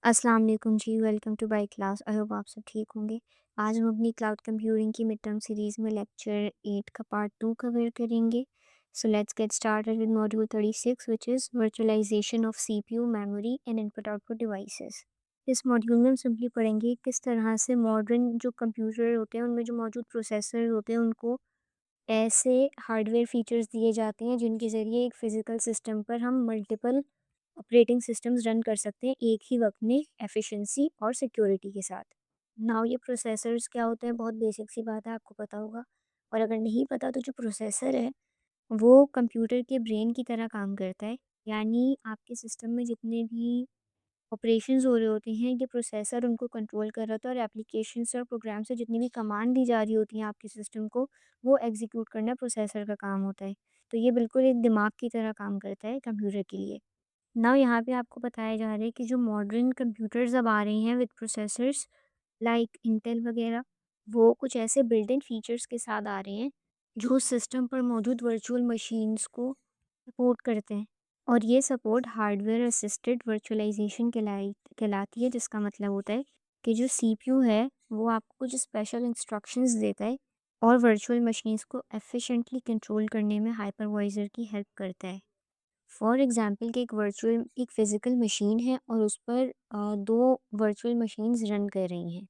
अस्सलाम वालेकुम जी, welcome to by class. I hope आप सब ठीक होंगे। आज हम अपनी क्लाउड कंप्यूटिंग की मिड टर्म सीरीज़ में लेक्चर 8 का पार्ट 2 कवर करेंगे। So let's get started with module 36 which is virtualization of CPU, memory and input output devices. इस मॉड्यूल में हम सिंपली पढ़ेंगे किस तरह से मॉडर्न जो कंप्यूटर होते हैं उनमें जो मौजूद प्रोसेसर होते हैं उनको ऐसे हार्डवेयर फीचर्स दिए जाते हैं जिनके ज़रिए एक फ़िज़िकल सिस्टम पर हम मल्टीपल ऑपरेटिंग सिस्टम्स रन कर सकते हैं एक ही वक्त में एफिशिएंसी और सिक्योरिटी के साथ। नाउ ये प्रोसेसर्स क्या होते हैं, बहुत बेसिक सी बात है, आपको पता होगा। और अगर नहीं पता तो जो प्रोसेसर है वो कंप्यूटर के ब्रेन की तरह काम करता है। यानी आपके सिस्टम में जितने भी ऑपरेशंस हो रहे होते हैं ये प्रोसेसर उनको कंट्रोल कर रहा होता है और एप्लीकेशन से और प्रोग्राम से जितनी भी कमांड दी जा रही होती हैं आपके सिस्टम को वो एग्जीक्यूट करना प्रोसेसर का काम होता है। तो ये बिल्कुल एक दिमाग की तरह काम करता है कंप्यूटर के लिए। नाउ यहाँ पे आपको बताया जा रहा है कि जो मॉडर्न कंप्यूटर्स अब आ रही हैं विद प्रोसेसर्स लाइक इंटेल वगैरह, वो कुछ ऐसे बिल्ट इन फीचर्स के साथ आ रहे हैं जो सिस्टम पर मौजूद वर्चुअल मशीन्स को सपोर्ट करते हैं। और ये सपोर्ट हार्डवेयर असिस्टेड वर्चुअलाइजेशन कहलाती है, जिसका मतलब होता है कि जो सीपीयू है वो आपको कुछ स्पेशल इंस्ट्रक्शंस देता है और वर्चुअल मशीन्स को एफिशिएंटली कंट्रोल करने में हाइपरवाइजर की हेल्प करता है। फॉर एग्जांपल कि एक फ़िज़िकल मशीन है और उस पर 2 वर्चुअल मशीन्स रन कर रही हैं।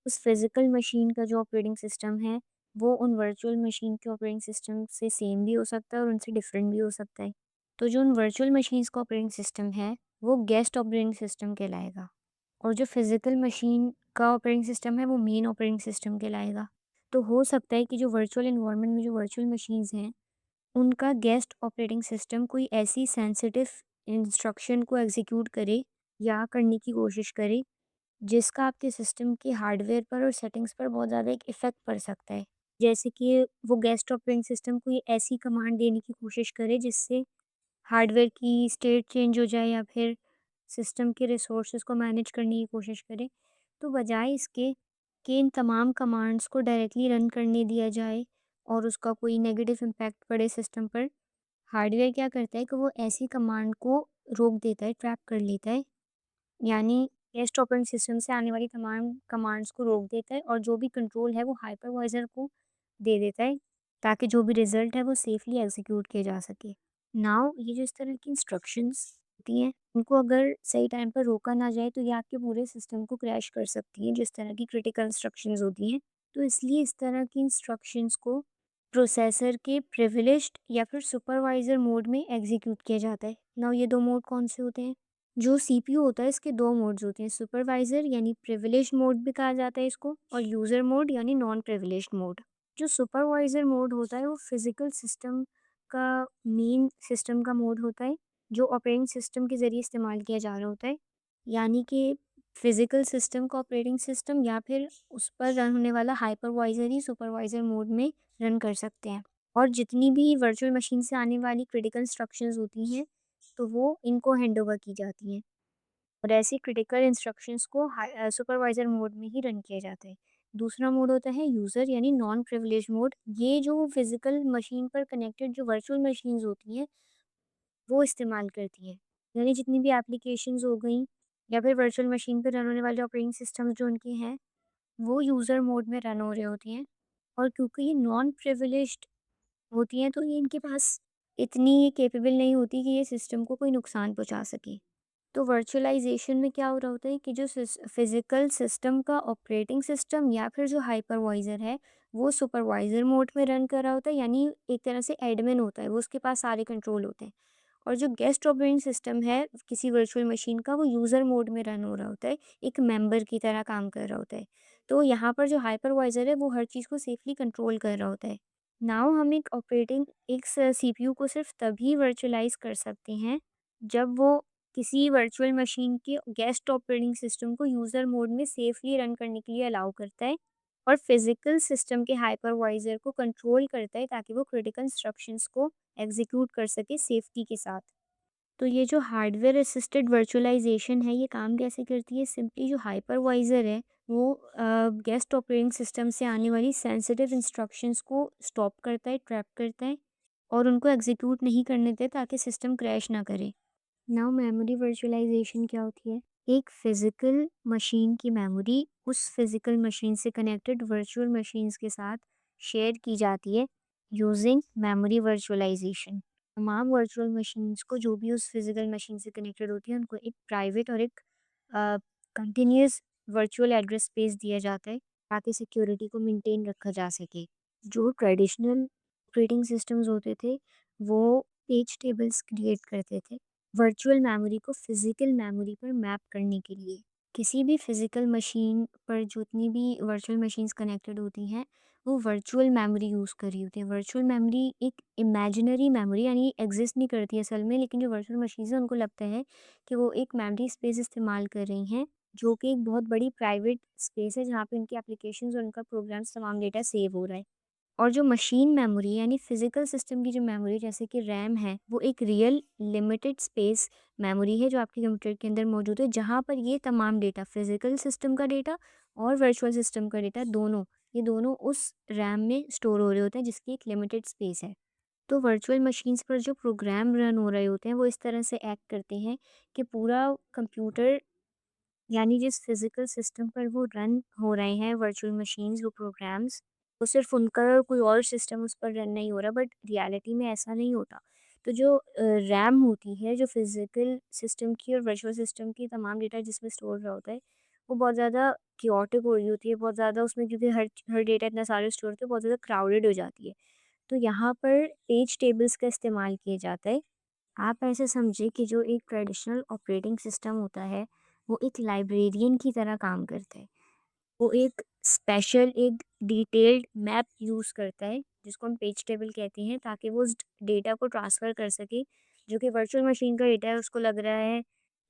उस फ़िज़िकल मशीन का जो ऑपरेटिंग सिस्टम है, वो उन वर्चुअल मशीन के ऑपरेटिंग सिस्टम से सेम भी हो सकता है और उनसे डिफरेंट भी हो सकता है। तो जो उन वर्चुअल मशीन्स का ऑपरेटिंग सिस्टम है, वो गेस्ट ऑपरेटिंग सिस्टम कहलाएगा और जो फ़िज़िकल मशीन का ऑपरेटिंग सिस्टम है, वो मेन ऑपरेटिंग सिस्टम कहलाएगा। तो हो सकता है कि जो वर्चुअल एनवायरनमेंट में जो वर्चुअल मशीन्स हैं उनका गेस्ट ऑपरेटिंग सिस्टम कोई ऐसी सेंसिटिव इंस्ट्रक्शन को एग्जीक्यूट करे या करने की कोशिश करे जिसका आपके सिस्टम के हार्डवेयर पर और सेटिंग्स पर बहुत ज़्यादा एक इफ़ेक्ट पड़ सकता है। जैसे कि वो गेस्ट ऑपरेटिंग सिस्टम कोई ऐसी कमांड देने की कोशिश करे जिससे हार्डवेयर की स्टेट चेंज हो जाए या फिर सिस्टम के रिसोर्सेज को मैनेज करने की कोशिश करे। तो बजाय इसके कि इन तमाम कमांड्स को डायरेक्टली रन करने दिया जाए और उसका कोई नेगेटिव इम्पैक्ट पड़े सिस्टम पर, हार्डवेयर क्या करता है कि वो ऐसी कमांड को रोक देता है, ट्रैप कर लेता है। यानी गेस्ट ऑपरेटिंग सिस्टम से आने वाली तमाम कमांड्स को रोक देता है और जो भी कंट्रोल है वो हाइपरवाइजर को दे देता है ताकि जो भी रिजल्ट है वो सेफली एग्जीक्यूट किया जा सके। नाउ ये जो इस तरह की इंस्ट्रक्शंस होती हैं उनको अगर सही टाइम पर रोका ना जाए तो ये आपके पूरे सिस्टम को क्रैश कर सकती हैं, जिस तरह की क्रिटिकल इंस्ट्रक्शंस होती हैं। तो इसलिए इस तरह की इंस्ट्रक्शंस को प्रोसेसर के प्रिविलेज्ड या फिर सुपरवाइजर मोड में एग्जीक्यूट किया जाता है। नाउ ये 2 मोड कौन से होते हैं? जो सीपीयू होता है इसके 2 मोड्स होते हैं, सुपरवाइजर यानी प्रिविलेज्ड मोड भी कहा जाता है इसको और यूज़र मोड यानी नॉन प्रिविलेज्ड मोड। जो सुपरवाइजर मोड होता है वो फिज़िकल सिस्टम का मेन सिस्टम का मोड होता है, जो ऑपरेटिंग सिस्टम के ज़रिए इस्तेमाल किया जा रहा होता है। यानी कि फिज़िकल सिस्टम का ऑपरेटिंग सिस्टम या फिर उस पर रन होने वाला हाइपरवाइज़र ही सुपरवाइज़र मोड में रन कर सकते हैं। और जितनी भी वर्चुअल मशीन से आने वाली क्रिटिकल इंस्ट्रक्शंस होती हैं, तो वो इनको हैंडओवर की जाती हैं और ऐसी क्रिटिकल इंस्ट्रक्शंस को सुपरवाइज़र मोड में ही रन किया जाता है। दूसरा मोड होता है यूज़र यानी नॉन प्रिविलेज्ड मोड। ये जो फिज़िकल मशीन पर कनेक्टेड जो वर्चुअल मशीन्स होती हैं वो इस्तेमाल करती हैं। यानी जितनी भी एप्लीकेशंस हो गई या फिर वर्चुअल मशीन पे रन होने वाले ऑपरेटिंग सिस्टम्स जो उनके हैं, वो यूज़र मोड में रन हो रहे होती हैं। और क्योंकि ये नॉन प्रिविलेज्ड होती हैं, तो ये इनके पास इतनी ये कैपेबल नहीं होती कि ये सिस्टम को कोई नुकसान पहुँचा सके। तो वर्चुअलाइजेशन में क्या हो रहा होता है कि जो फिजिकल सिस्टम का ऑपरेटिंग सिस्टम या फिर जो हाइपरवाइजर है वो सुपरवाइजर मोड में रन कर रहा होता है, यानी एक तरह से एडमिन होता है, वो उसके पास सारे कंट्रोल होते हैं। और जो गेस्ट ऑपरेटिंग सिस्टम है किसी वर्चुअल मशीन का वो यूज़र मोड में रन हो रहा होता है, एक मेंबर की तरह काम कर रहा होता है। तो यहाँ पर जो हाइपरवाइजर है वो हर चीज़ को सेफली कंट्रोल कर रहा होता है। नाउ हम एक सीपीयू को सिर्फ तभी वर्चुअलाइज कर सकते हैं जब वो किसी वर्चुअल मशीन के गेस्ट ऑपरेटिंग सिस्टम को यूज़र मोड में सेफली रन करने के लिए अलाउ करता है और फिजिकल सिस्टम के हाइपरवाइजर को कंट्रोल करता है ताकि वो क्रिटिकल इंस्ट्रक्शंस को एग्जीक्यूट कर सके सेफ्टी के साथ। तो ये जो हार्डवेयर असिस्टेड वर्चुअलाइजेशन है ये काम कैसे करती है? सिंपली जो हाइपरवाइजर है वो गेस्ट ऑपरेटिंग सिस्टम से आने वाली सेंसिटिव इंस्ट्रक्शंस को स्टॉप करता है, ट्रैप करता है और उनको एग्जीक्यूट नहीं करने देता ताकि सिस्टम क्रैश ना करे। नाउ मेमोरी वर्चुअलाइजेशन क्या होती है? एक फिजिकल मशीन की मेमोरी उस फिजिकल मशीन से कनेक्टेड वर्चुअल मशीन्स के साथ शेयर की जाती है यूजिंग मेमोरी वर्चुअलाइजेशन। तमाम वर्चुअल मशीन्स को जो भी उस फिजिकल मशीन से कनेक्टेड होती है उनको एक प्राइवेट और एक कंटिन्यूस वर्चुअल एड्रेस स्पेस दिया जाता है ताकि सिक्योरिटी को मेंटेन रखा जा सके। जो ट्रेडिशनल ऑपरेटिंग सिस्टम्स होते थे वो पेज टेबल्स क्रिएट करते थे वर्चुअल मेमोरी को फिजिकल मेमोरी पर मैप करने के लिए। किसी भी फिजिकल मशीन पर जितनी भी वर्चुअल मशीन्स कनेक्टेड होती हैं वो वर्चुअल मेमोरी यूज़ कर रही होती है। वर्चुअल मेमोरी एक इमेजिनरी मेमोरी यानी एग्जिस्ट नहीं करती है असल में, लेकिन जो वर्चुअल मशीन्स हैं उनको लगता है कि वो एक मेमोरी स्पेस इस्तेमाल कर रही हैं जो कि एक बहुत बड़ी प्राइवेट स्पेस है जहाँ पे उनकी एप्लीकेशंस और उनका प्रोग्राम्स तमाम डेटा सेव हो रहा है। और जो मशीन मेमोरी यानी फिजिकल सिस्टम की जो मेमोरी जैसे कि रैम है वो एक रियल लिमिटेड स्पेस मेमोरी है जो आपके कंप्यूटर के अंदर मौजूद है जहाँ पर ये तमाम डेटा फिजिकल सिस्टम का डेटा और वर्चुअल सिस्टम का डेटा दोनों ये दोनों उस रैम में स्टोर हो रहे होते हैं जिसकी एक लिमिटेड स्पेस है। तो वर्चुअल मशीन्स पर जो प्रोग्राम रन हो रहे होते हैं वो इस तरह से एक्ट करते हैं कि पूरा कंप्यूटर यानी जिस फिजिकल सिस्टम पर वो रन हो रहे हैं वर्चुअल मशीन्स वो प्रोग्राम्स वो सिर्फ उनका कोई और सिस्टम उस पर रन नहीं हो रहा, बट रियलिटी में ऐसा नहीं होता। तो जो रैम होती है जो फिजिकल सिस्टम की और वर्चुअल सिस्टम की तमाम डेटा जिसमें स्टोर रहा होता है वो बहुत ज़्यादा क्योटिक हो रही होती है, बहुत ज़्यादा उसमें क्योंकि हर हर डेटा इतना सारे स्टोर होते हैं बहुत ज़्यादा क्राउडेड हो जाती है। तो यहाँ पर पेज टेबल्स का इस्तेमाल किया जाता है। आप ऐसे समझिए कि जो एक ट्रेडिशनल ऑपरेटिंग सिस्टम होता है वो एक लाइब्रेरियन की तरह काम करता है। वो एक स्पेशल एक डिटेल्ड मैप यूज़ करता है जिसको हम पेज टेबल कहते हैं ताकि वो उस डेटा को ट्रांसफ़र कर सके जो कि वर्चुअल मशीन का डेटा है उसको लग रहा है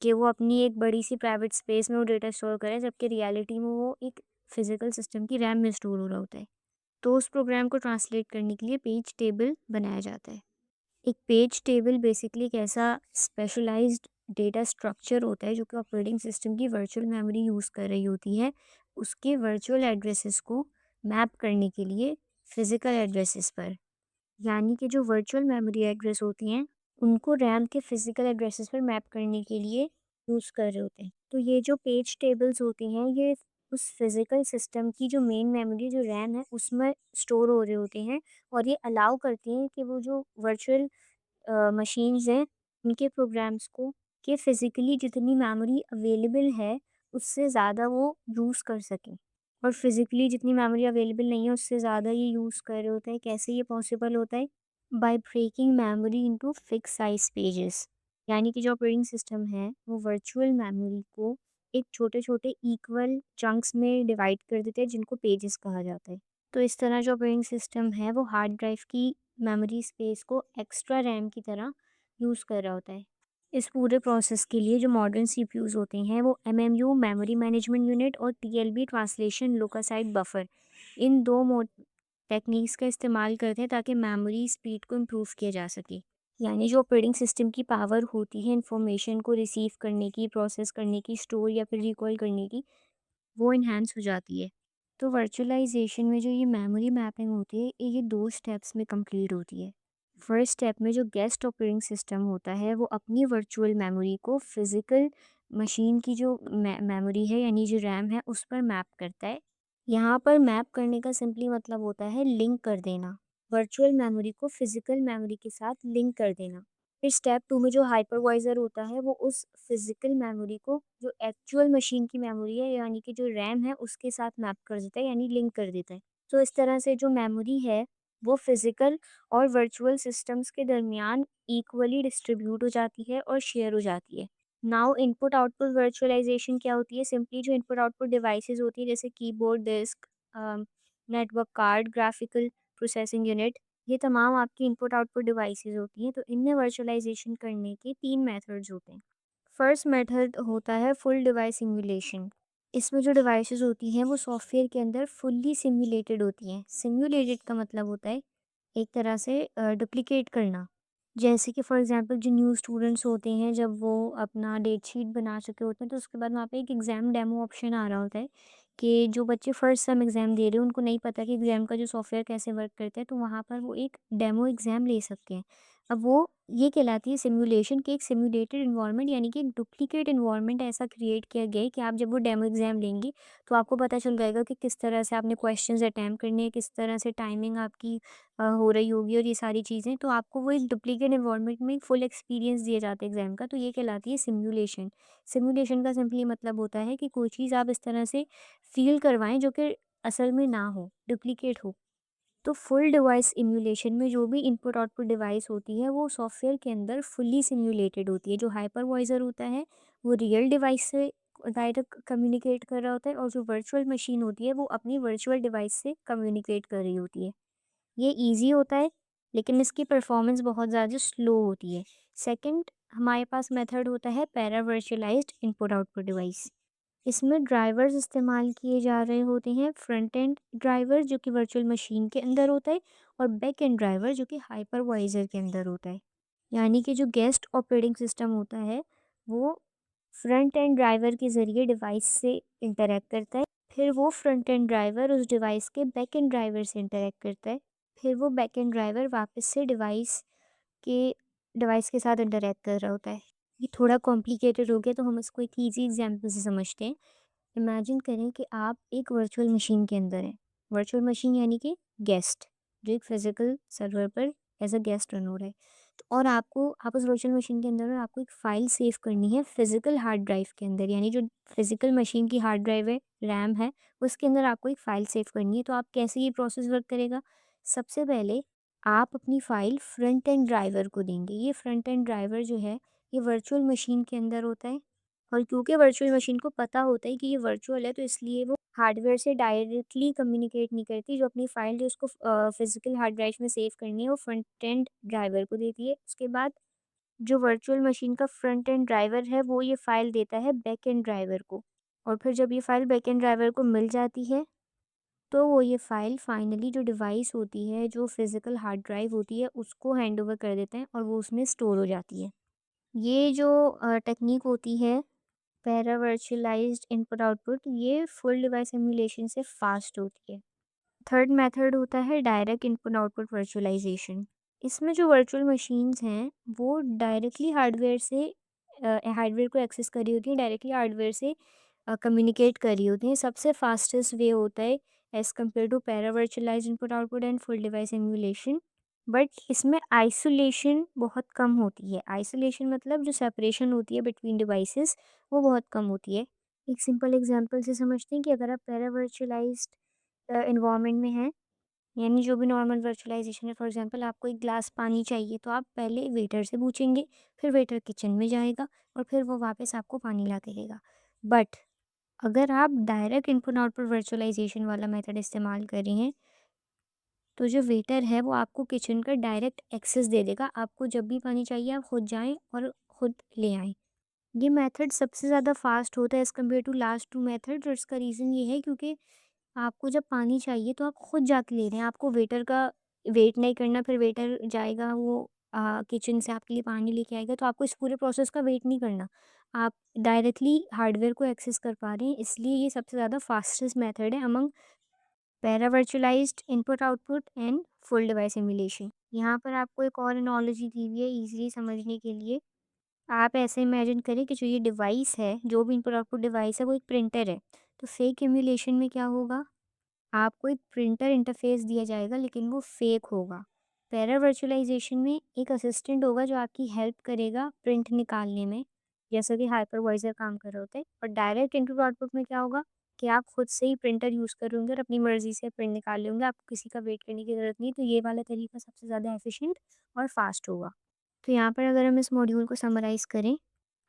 कि वो अपनी एक बड़ी सी प्राइवेट स्पेस में वो डेटा स्टोर करे जबकि रियलिटी में वो एक फिजिकल सिस्टम की रैम में स्टोर हो रहा होता है। तो उस प्रोग्राम को ट्रांसलेट करने के लिए पेज टेबल बनाया जाता है। एक पेज टेबल बेसिकली एक ऐसा स्पेशलाइज्ड डेटा स्ट्रक्चर होता है जो कि ऑपरेटिंग सिस्टम की वर्चुअल मेमोरी यूज़ कर रही होती है उसके वर्चुअल एड्रेसेस को मैप करने के लिए फिजिकल एड्रेसेस पर। यानी कि जो वर्चुअल मेमोरी एड्रेस होती हैं उनको रैम के फिजिकल एड्रेसेस पर मैप करने के लिए यूज़ कर रहे होते हैं। तो ये जो पेज टेबल्स होती हैं ये उस फिजिकल सिस्टम की जो मेन मेमोरी जो रैम है उसमें स्टोर हो रहे होते हैं और ये अलाउ करती हैं कि वो जो वर्चुअल मशीन्स हैं उनके प्रोग्राम्स को कि फिज़िकली जितनी मेमोरी अवेलेबल है उससे ज़्यादा वो यूज़ कर सकें और फिज़िकली जितनी मेमोरी अवेलेबल नहीं है उससे ज़्यादा ये यूज़ कर रहे होते हैं। कैसे ये पॉसिबल होता है? By breaking memory into fix size pages. यानी कि जो ऑपरेटिंग सिस्टम है वो वर्चुअल मेमोरी को एक छोटे-छोटे इक्वल चंक्स में डिवाइड कर देते हैं जिनको पेजेस कहा जाता है। तो इस तरह जो ऑपरेटिंग सिस्टम है वो हार्ड ड्राइव की मेमोरी स्पेस को एक्स्ट्रा रैम की तरह यूज़ कर रहा होता है। इस पूरे प्रोसेस के लिए जो मॉडर्न सीपीयूज़ होते हैं वो एमएमयू मेमोरी मैनेजमेंट यूनिट और टीएलबी ट्रांसलेशन लोकेसाइड बफर इन दो मोड टेक्निक्स का इस्तेमाल करते हैं ताकि मेमोरी स्पीड को इम्प्रूव किया जा सके। यानी जो ऑपरेटिंग सिस्टम की पावर होती है इंफॉर्मेशन को रिसीव करने की, प्रोसेस करने की, स्टोर या फिर रिकॉल करने की, वो इन्हांस हो जाती है। तो वर्चुअलाइजेशन में जो ये मेमोरी मैपिंग होती है ये 2 स्टेप्स में कंप्लीट होती है। फर्स्ट स्टेप में जो गेस्ट ऑपरेटिंग सिस्टम होता है वो अपनी वर्चुअल मेमोरी को फिज़िकल मशीन की जो मेमोरी है यानी जो रैम है उस पर मैप करता है। यहाँ पर मैप करने का सिंपली मतलब होता है लिंक कर देना। वर्चुअल मेमोरी को फिज़िकल मेमोरी के साथ लिंक कर देना। फिर स्टेप 2 में जो हाइपरवाइज़र होता है वो उस फिज़िकल मेमोरी को जो एक्चुअल मशीन की मेमोरी है यानी कि जो रैम है उसके साथ मैप कर देता है यानी लिंक कर देता है। तो इस तरह से जो मेमोरी है वो फिज़िकल और वर्चुअल सिस्टम्स के दरमियान इक्वली डिस्ट्रीब्यूट हो जाती है और शेयर हो जाती है। नाउ इनपुट आउटपुट वर्चुअलाइजेशन क्या होती है? सिंपली जो इनपुट आउटपुट डिवाइसेस होती है जैसे keyboard, disk, network card, graphical processing unit, ये तमाम आपकी इनपुट आउटपुट डिवाइसेस होती हैं। तो इनमें वर्चुअलाइजेशन करने के 3 मेथड्स होते हैं। फर्स्ट मेथड होता है फुल डिवाइस सिमुलेशन। इसमें जो डिवाइसेस होती हैं वो सॉफ्टवेयर के अंदर फुल्ली सिम्युलेटेड होती हैं। सिम्युलेटेड का मतलब होता है एक तरह से डुप्लिकेट करना। जैसे कि फॉर एग्जांपल जो न्यू स्टूडेंट्स होते हैं जब वो अपना डेट शीट बना चुके होते हैं तो उसके बाद वहाँ पे एक एग्ज़ाम डेमो ऑप्शन आ रहा होता है कि जो बच्चे फर्स्ट सेम एग्ज़ाम दे रहे हैं उनको नहीं पता कि एग्ज़ाम का जो सॉफ्टवेयर कैसे वर्क करता है तो वहाँ पर वो एक डेमो एग्ज़ाम ले सकते हैं। अब वो ये कहलाती है सिमुलेशन, कि एक सिम्युलेटेड एनवायरनमेंट यानी कि एक डुप्लीकेट एनवायरनमेंट ऐसा क्रिएट किया गया है कि आप जब वो डेमो एग्जाम लेंगे तो आपको पता चल जाएगा कि किस तरह से आपने क्वेश्चंस अटेम्प्ट करने हैं, किस तरह से टाइमिंग आपकी हो रही होगी और ये सारी चीज़ें। तो आपको वो एक डुप्लीकेट एनवायरनमेंट में एक फुल एक्सपीरियंस दिया जाता है एग्जाम का, तो ये कहलाती है सिमुलेशन। सिमुलेशन का सिंपली मतलब होता है कि कोई चीज़ आप इस तरह से फील करवाएं जो कि असल में ना हो, डुप्लीकेट हो। तो फुल डिवाइस इम्यूलेशन में जो भी इनपुट आउटपुट डिवाइस होती है वो सॉफ्टवेयर के अंदर फुल्ली सिम्युलेटेड होती है। जो हाइपरवाइजर होता है वो रियल डिवाइस से डायरेक्ट कम्युनिकेट कर रहा होता है, और जो वर्चुअल मशीन होती है वो अपनी वर्चुअल डिवाइस से कम्युनिकेट कर रही होती है। ये ईजी होता है, लेकिन इसकी परफॉर्मेंस बहुत ज़्यादा स्लो होती है। सेकंड, हमारे पास मेथड होता है para virtualized input output device. इसमें ड्राइवर्स इस्तेमाल किए जा रहे होते हैं, फ्रंट एंड ड्राइवर जो कि वर्चुअल मशीन के अंदर होता है, और बैक एंड ड्राइवर जो कि हाइपरवाइजर के अंदर होता है। यानी कि जो गेस्ट ऑपरेटिंग सिस्टम होता है वो फ्रंट एंड ड्राइवर के ज़रिए डिवाइस से इंटरैक्ट करता है। फिर वो फ्रंट एंड ड्राइवर उस डिवाइस के बैक एंड ड्राइवर से इंटरैक्ट करता है। फिर वो बैक एंड ड्राइवर वापस से के डिवाइस के साथ इंटरैक्ट कर रहा होता है। ये थोड़ा कॉम्प्लिकेटेड हो गया, तो हम इसको एक ईजी एग्जांपल से समझते हैं। इमेजिन करें कि आप एक वर्चुअल मशीन के अंदर हैं। वर्चुअल मशीन यानी कि गेस्ट, जो एक फिजिकल सर्वर पर एज अ गेस्ट रन हो रहा है। तो और आप उस वर्चुअल मशीन के अंदर और आपको एक फ़ाइल सेव करनी है फिजिकल हार्ड ड्राइव के अंदर, यानी जो फिजिकल मशीन की हार्ड ड्राइव है, रैम है, उसके अंदर आपको एक फ़ाइल सेव करनी है। तो आप कैसे ये प्रोसेस वर्क करेगा? सबसे पहले आप अपनी फ़ाइल फ्रंट एंड ड्राइवर को देंगे। ये फ्रंट एंड ड्राइवर जो है ये वर्चुअल मशीन के अंदर होता है, और क्योंकि वर्चुअल मशीन को पता होता है कि ये वर्चुअल है, तो इसलिए वो हार्डवेयर से डायरेक्टली कम्युनिकेट नहीं करती। जो अपनी फ़ाइल जो उसको फिजिकल हार्ड ड्राइव में सेव करनी है वो फ्रंट एंड ड्राइवर को देती है। उसके बाद जो वर्चुअल मशीन का फ्रंट एंड ड्राइवर है वो ये फ़ाइल देता है बैक एंड ड्राइवर को, और फिर जब ये फ़ाइल बैक एंड ड्राइवर को मिल जाती है तो वो ये फ़ाइल फाइनली जो डिवाइस होती है, जो फिजिकल हार्ड ड्राइव होती है, उसको हैंड ओवर कर देते हैं और वो उसमें स्टोर हो जाती है। ये जो टेक्निक होती है पैरा वर्चुअलाइज्ड इनपुट आउटपुट, ये फुल डिवाइस एमुलेशन से फास्ट होती है। थर्ड मेथड होता है डायरेक्ट इनपुट आउटपुट वर्चुअलाइजेशन। इसमें जो वर्चुअल मशीन्स हैं वो डायरेक्टली हार्डवेयर को एक्सेस कर रही होती हैं, डायरेक्टली हार्डवेयर से कम्युनिकेट कर रही होती हैं। सबसे फास्टेस्ट वे होता है as compare to para virtualized input output and full device emulation. But इसमें आइसोलेशन बहुत कम होती है। आइसोलेशन मतलब जो सेपरेशन होती है बिटवीन डिवाइसेस वो बहुत कम होती है। एक सिंपल एग्जांपल से समझते हैं कि अगर आप पैरा वर्चुअलाइज्ड एनवायरनमेंट में हैं, यानी जो भी नॉर्मल वर्चुअलाइजेशन है, फॉर एग्जांपल आपको एक ग्लास पानी चाहिए तो आप पहले वेटर से पूछेंगे, फिर वेटर किचन में जाएगा और फिर वो वापस आपको पानी ला के देगा। बट अगर आप डायरेक्ट इनपुट आउटपुट वर्चुअलाइजेशन वाला मेथड इस्तेमाल कर रही हैं, तो जो वेटर है वो आपको किचन का डायरेक्ट एक्सेस दे देगा। आपको जब भी पानी चाहिए आप खुद जाएँ और खुद ले आएँ। ये मेथड सबसे ज़्यादा फास्ट होता है as compare to last 2 method, और इसका रीज़न ये है क्योंकि आपको जब पानी चाहिए तो आप खुद जाके ले रहे हैं। आपको वेटर का वेट नहीं करना, फिर वेटर जाएगा वो किचन से आपके लिए पानी लेके आएगा, तो आपको इस पूरे प्रोसेस का वेट नहीं करना। आप डायरेक्टली हार्डवेयर को एक्सेस कर पा रहे हैं, इसलिए ये सबसे ज़्यादा फास्टेस्ट मेथड है among para virtualized input output and full device emulation. यहाँ पर आपको एक और एनालॉजी दी हुई है ईज़िली समझने के लिए। आप ऐसे इमेजिन करें कि जो ये डिवाइस है, जो भी इनपुट आउटपुट डिवाइस है वो एक प्रिंटर है। तो फेक एमुलेशन में क्या होगा? आपको एक प्रिंटर इंटरफेस दिया जाएगा लेकिन वो फेक होगा। पैरा वर्चुअलाइजेशन में एक असिस्टेंट होगा जो आपकी हेल्प करेगा प्रिंट निकालने में, जैसा कि हाइपरवाइजर काम कर रहे होते हैं। और डायरेक्ट इनपुट आउटपुट में क्या होगा कि आप खुद से ही प्रिंटर यूज़ कर रहे होंगे और अपनी मर्ज़ी से प्रिंट निकाल लेंगे, आपको किसी का वेट करने की ज़रूरत नहीं। तो ये वाला तरीका सबसे ज़्यादा एफिशिएंट और फास्ट होगा। तो यहाँ पर अगर हम इस मॉड्यूल को समराइज़ करें,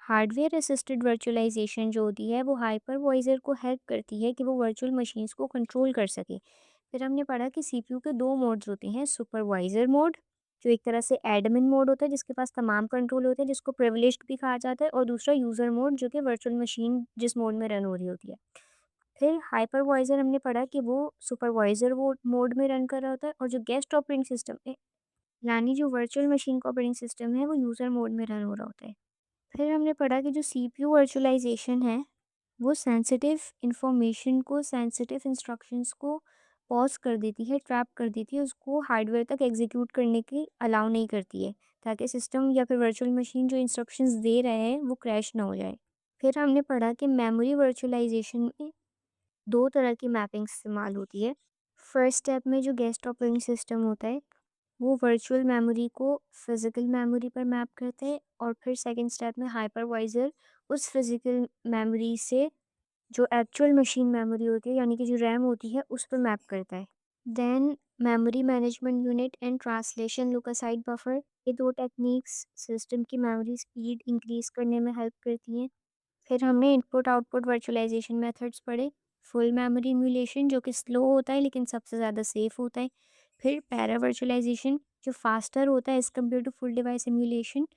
हार्डवेयर असिस्टेड वर्चुअलाइजेशन जो होती है वो हाइपरवाइजर को हेल्प करती है कि वो वर्चुअल मशीन्स को कंट्रोल कर सके। फिर हमने पढ़ा कि सीपीयू के 2 मोड्स होते हैं, सुपरवाइजर मोड जो एक तरह से एडमिन मोड होता है जिसके पास तमाम कंट्रोल होते हैं, जिसको प्रिविलेज्ड भी कहा जाता है, और दूसरा यूज़र मोड जो कि वर्चुअल मशीन जिस मोड में रन हो रही होती है। फिर हाइपरवाइजर हमने पढ़ा कि वो सुपरवाइजर वो मोड में रन कर रहा होता है, और जो गेस्ट ऑपरेटिंग सिस्टम है, यानी जो वर्चुअल मशीन का ऑपरेटिंग सिस्टम है, वो यूज़र मोड में रन हो रहा होता है। फिर हमने पढ़ा कि जो सीपीयू वर्चुअलाइजेशन है वो सेंसिटिव इंस्ट्रक्शंस को पॉज़ कर देती है, ट्रैप कर देती है, उसको हार्डवेयर तक एग्ज़ीक्यूट करने की अलाउ नहीं करती है, ताकि सिस्टम या फिर वर्चुअल मशीन जो इंस्ट्रक्शंस दे रहे हैं, वो क्रैश ना हो जाए। फिर हमने पढ़ा कि मेमोरी वर्चुअलाइज़ेशन में 2 तरह की मैपिंग इस्तेमाल होती है। फर्स्ट स्टेप में जो गेस्ट ऑपरेटिंग सिस्टम होता है, वो वर्चुअल मेमोरी को फिज़िकल मेमोरी पर मैप करते हैं और फिर सेकंड स्टेप में हाइपरवाइज़र उस फिज़िकल मेमोरी से जो एक्चुअल मशीन मेमोरी होती है यानी कि जो रैम होती है उस पर मैप करता है। Then memory management unit and translation look aside buffer, ये 2 टेक्निक्स सिस्टम की मेमोरी स्पीड इंक्रीज़ करने में हेल्प करती हैं। फिर हमने इनपुट आउटपुट वर्चुअलाइजेशन मेथड्स पढ़े। फुल मेमोरी इम्यूलेशन जो कि स्लो होता है लेकिन सबसे ज़्यादा सेफ होता है। फिर पैरा वर्चुअलाइजेशन जो फास्टर होता है as compare to full device emulation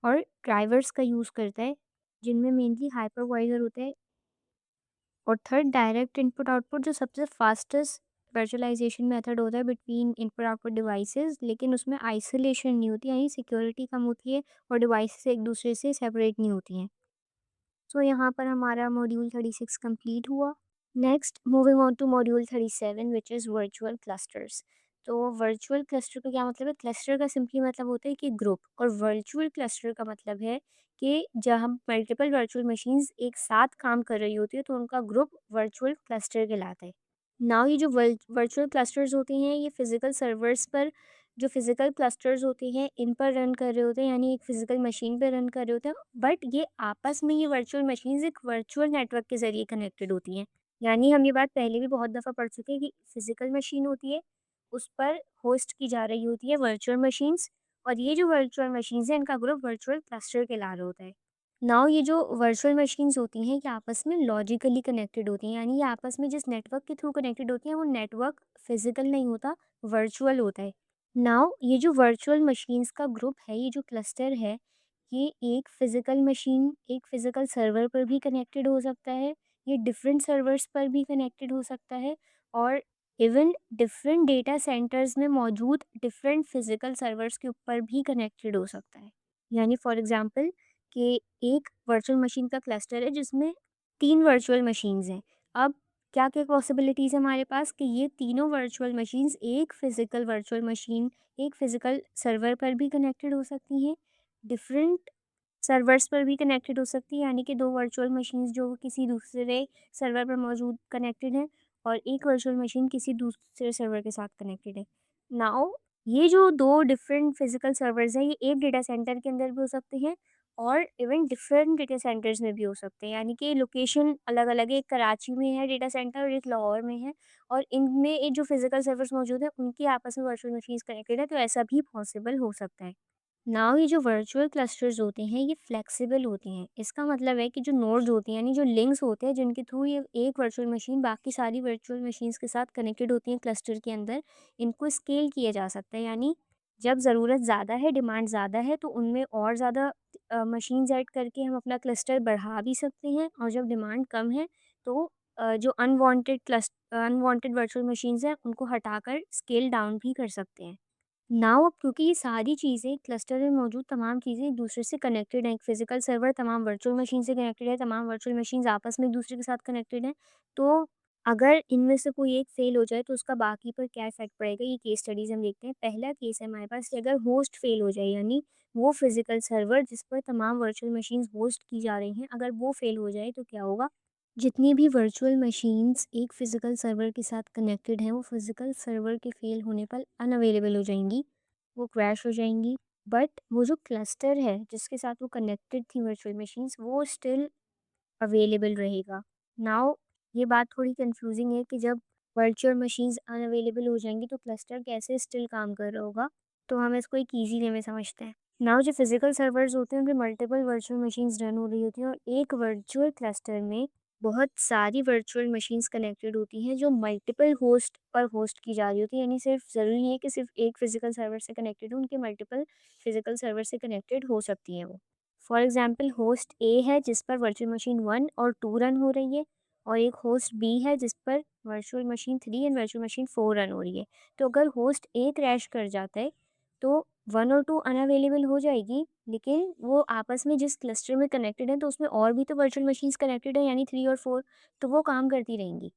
और ड्राइवर्स का यूज़ करता है, जिनमें मेनली हाइपरवाइज़र होता है। और थर्ड डायरेक्ट इनपुट आउटपुट जो सबसे फास्टेस्ट वर्चुअलाइजेशन मेथड होता है बिटवीन इनपुट आउटपुट डिवाइसेस, लेकिन उसमें आइसोलेशन नहीं होती यानी सिक्योरिटी कम होती है और डिवाइसेस एक दूसरे से सेपरेट नहीं होती हैं। सो यहाँ पर हमारा मॉड्यूल 36 कंप्लीट हुआ। Next moving on to module 37 which is virtual clusters. तो वर्चुअल क्लस्टर का क्या मतलब है? क्लस्टर का सिंपली मतलब होता है कि ग्रुप, और वर्चुअल क्लस्टर का मतलब है कि जहाँ मल्टीपल वर्चुअल मशीन्स एक साथ काम कर रही होती है तो उनका ग्रुप वर्चुअल क्लस्टर कहलाता है। नाउ ये जो वर्चुअल क्लस्टर्स होते हैं ये फिजिकल सर्वर्स पर, जो फिजिकल क्लस्टर्स होते हैं इन पर रन कर रहे होते हैं यानी एक फिजिकल मशीन पे रन कर रहे होते हैं, बट ये आपस में ये वर्चुअल मशीन्स एक वर्चुअल नेटवर्क के ज़रिए कनेक्टेड होती हैं। यानी हम ये बात पहले भी बहुत दफ़ा पढ़ चुके हैं कि फिजिकल मशीन होती है, उस पर होस्ट की जा रही होती है वर्चुअल मशीन्स, और ये जो वर्चुअल मशीन्स हैं इनका ग्रुप वर्चुअल क्लस्टर कहला रहा होता है। नाउ ये जो वर्चुअल मशीन्स होती हैं ये आपस में लॉजिकली कनेक्टेड होती हैं, यानी ये आपस में जिस नेटवर्क के थ्रू कनेक्टेड होती हैं वो नेटवर्क फिजिकल नहीं होता, वर्चुअल होता है। नाउ ये जो वर्चुअल मशीन्स का ग्रुप है, ये जो क्लस्टर है, ये एक फिजिकल मशीन एक फिजिकल सर्वर पर भी कनेक्टेड हो सकता है, ये डिफरेंट सर्वर्स पर भी कनेक्टेड हो सकता है, और इवन डिफरेंट डेटा सेंटर्स में मौजूद डिफरेंट फिजिकल सर्वर्स के ऊपर भी कनेक्टेड हो सकता है। यानी फॉर एग्जांपल कि एक वर्चुअल मशीन का क्लस्टर है जिसमें 3 वर्चुअल मशीन्स हैं। अब क्या-क्या पॉसिबिलिटीज़ है हमारे पास कि ये तीनों वर्चुअल मशीन्स एक फ़िज़िकल वर्चुअल मशीन, एक फ़िज़िकल सर्वर पर भी कनेक्टेड हो सकती हैं, डिफ़रेंट सर्वर्स पर भी कनेक्टेड हो सकती है, यानी कि 2 वर्चुअल मशीन्स जो किसी दूसरे सर्वर पर मौजूद कनेक्टेड हैं और एक वर्चुअल मशीन किसी दूसरे सर्वर के साथ कनेक्टेड है। नाउ ये जो 2 डिफरेंट फिज़िकल सर्वर्स हैं, ये एक डेटा सेंटर के अंदर भी हो सकते हैं और इवन डिफरेंट डेटा सेंटर्स में भी हो सकते हैं, यानी कि लोकेशन अलग-अलग है, एक कराची में है डेटा सेंटर और एक लाहौर में है, और इनमें ये जो फिज़िकल सर्वर्स मौजूद हैं, उनकी आपस में वर्चुअल मशीन्स कनेक्टेड है, तो ऐसा भी पॉसिबल हो सकता है। नाउ ये जो वर्चुअल क्लस्टर्स होते हैं ये फ्लेक्सिबल होते हैं। इसका मतलब है कि जो नोड्स होते हैं यानी जो लिंक्स होते हैं जिनके थ्रू ये एक वर्चुअल मशीन बाकी सारी वर्चुअल मशीन्स के साथ कनेक्टेड होती हैं क्लस्टर के अंदर, इनको स्केल किया जा सकता है। यानी जब ज़रूरत ज़्यादा है, डिमांड ज़्यादा है, तो उनमें और ज़्यादा मशीन्स ऐड करके हम अपना क्लस्टर बढ़ा भी सकते हैं, और जब डिमांड कम है तो जो अनवांटेड वर्चुअल मशीन्स हैं उनको हटाकर स्केल डाउन भी कर सकते हैं। नाउ अब क्योंकि ये सारी चीज़ें क्लस्टर में मौजूद तमाम चीज़ें एक दूसरे से कनेक्टेड हैं, एक फिजिकल सर्वर तमाम वर्चुअल मशीन से कनेक्टेड है, तमाम वर्चुअल मशीन्स आपस में एक दूसरे के साथ कनेक्टेड हैं, तो अगर इनमें से कोई एक फेल हो जाए तो उसका बाकी पर क्या इफेक्ट पड़ेगा, ये केस स्टडीज हम देखते हैं। पहला केस है हमारे पास कि अगर होस्ट फेल हो जाए, यानी वो फिजिकल सर्वर जिस पर तमाम वर्चुअल मशीन्स होस्ट की जा रही हैं, अगर वो फेल हो जाए तो क्या होगा? जितनी भी वर्चुअल मशीन्स एक फ़िज़िकल सर्वर के साथ कनेक्टेड हैं, वो फ़िज़िकल सर्वर के फ़ेल होने पर अनअवेलेबल हो जाएँगी, वो क्रैश हो जाएँगी। बट वो जो क्लस्टर है, जिसके साथ वो कनेक्टेड थी वर्चुअल मशीन्स, वो स्टिल अवेलेबल रहेगा। नाउ ये बात थोड़ी कन्फ्यूज़िंग है कि जब वर्चुअल मशीन्स अनअवेलेबल हो जाएँगी, तो क्लस्टर कैसे स्टिल काम कर रहा होगा? तो हम इसको एक ईज़ी वे में समझते हैं। नाउ जो फिजिकल सर्वर्स होते हैं, उनपे मल्टीपल वर्चुअल मशीन्स रन हो रही होती हैं, और एक वर्चुअल क्लस्टर में बहुत सारी वर्चुअल मशीन्स कनेक्टेड होती हैं जो मल्टीपल होस्ट पर होस्ट की जा रही होती है, यानी सिर्फ ज़रूरी नहीं है कि सिर्फ एक फिजिकल सर्वर से कनेक्टेड हो, उनके मल्टीपल फिजिकल सर्वर से कनेक्टेड हो सकती हैं वो। फॉर एग्जांपल होस्ट ए है जिस पर वर्चुअल मशीन 1 और 2 रन हो रही है, और एक होस्ट बी है जिस पर virtual machine 3 and virtual machine 4 run हो रही है। तो अगर होस्ट ए क्रैश कर जाता है तो 1 और 2 अनअवेलेबल हो जाएगी, लेकिन वो आपस में जिस क्लस्टर में कनेक्टेड है तो उसमें और भी तो वर्चुअल मशीन्स कनेक्टेड है यानी 3 और 4, तो वो काम करती रहेंगी।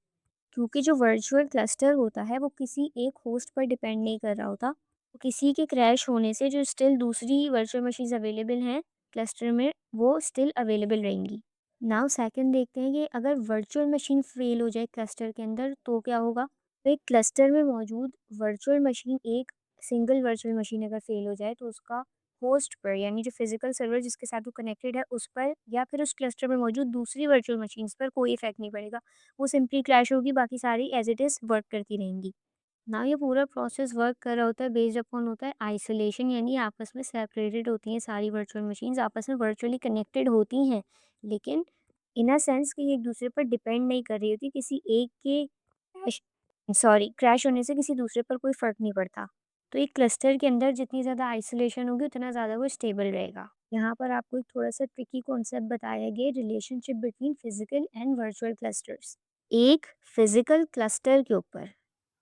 क्योंकि जो वर्चुअल क्लस्टर होता है वो किसी एक होस्ट पर डिपेंड नहीं कर रहा होता। तो किसी के क्रैश होने से जो स्टिल दूसरी वर्चुअल मशीन्स अवेलेबल हैं क्लस्टर में, वो स्टिल अवेलेबल रहेंगी। नाउ सेकंड देखते हैं कि अगर वर्चुअल मशीन फेल हो जाए क्लस्टर के अंदर तो क्या होगा? तो एक क्लस्टर में मौजूद वर्चुअल मशीन, एक सिंगल वर्चुअल मशीन अगर फेल हो जाए तो उसका होस्ट पर, यानी जो फिजिकल सर्वर जिसके साथ वो कनेक्टेड है उस पर या फिर उस क्लस्टर में मौजूद दूसरी वर्चुअल मशीन्स पर कोई इफेक्ट नहीं पड़ेगा। वो सिंपली क्रैश होगी, बाकी सारी एज़ इट इज़ वर्क करती रहेंगी। ना ये पूरा प्रोसेस वर्क कर रहा होता है बेस्ड अपॉन होता है आइसोलेशन, यानी आपस में सेपरेटेड होती हैं सारी वर्चुअल मशीन्स, आपस में वर्चुअली कनेक्टेड होती हैं, लेकिन इन अ सेंस कि एक दूसरे पर डिपेंड नहीं कर रही होती। किसी एक के क्रैश होने से किसी दूसरे पर कोई फ़र्क नहीं पड़ता। तो एक क्लस्टर के अंदर जितनी ज़्यादा आइसोलेशन होगी उतना ज़्यादा वो स्टेबल रहेगा। यहाँ पर आपको एक थोड़ा-सा ट्रिकी कॉन्सेप्ट बताया गया है, relationship between physical and virtual clusters. एक फिज़िकल क्लस्टर के ऊपर,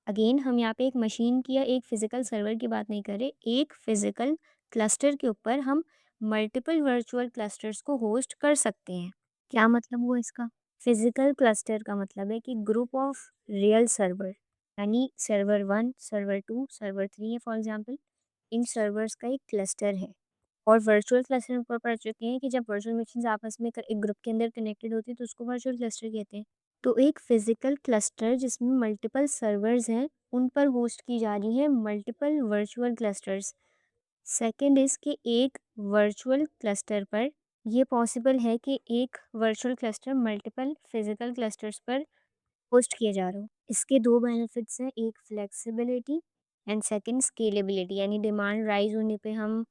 अगेन हम यहाँ पे एक मशीन की या एक फिज़िकल सर्वर की बात नहीं कर रहे, एक फिज़िकल क्लस्टर के ऊपर हम मल्टीपल वर्चुअल क्लस्टर्स को होस्ट कर सकते हैं। क्या मतलब हुआ इसका? फिज़िकल क्लस्टर का मतलब है कि ग्रुप ऑफ रियल सर्वर, यानी सर्वर 1, सर्वर 2, सर्वर 3 है फॉर एग्ज़ाम्पल, इन सर्वर्स का एक क्लस्टर है। और वर्चुअल क्लस्टर में ऊपर पढ़ चुके हैं कि जब वर्चुअल मशीन्स आपस में एक ग्रुप के अंदर कनेक्टेड होती है तो उसको वर्चुअल क्लस्टर कहते हैं। तो एक फिजिकल क्लस्टर जिसमें मल्टीपल सर्वर्स हैं, उन पर होस्ट की जा रही है multiple virtual clusters. Second is कि एक वर्चुअल क्लस्टर पर ये पॉसिबल है कि एक virtual cluster multiple physical clusters पर होस्ट किया जा रहा हो। इसके 2 बेनिफिट्स हैं, एक फ्लेक्सिबिलिटी एंड सेकंड स्केलेबिलिटी, यानी डिमांड राइज़ होने पे हम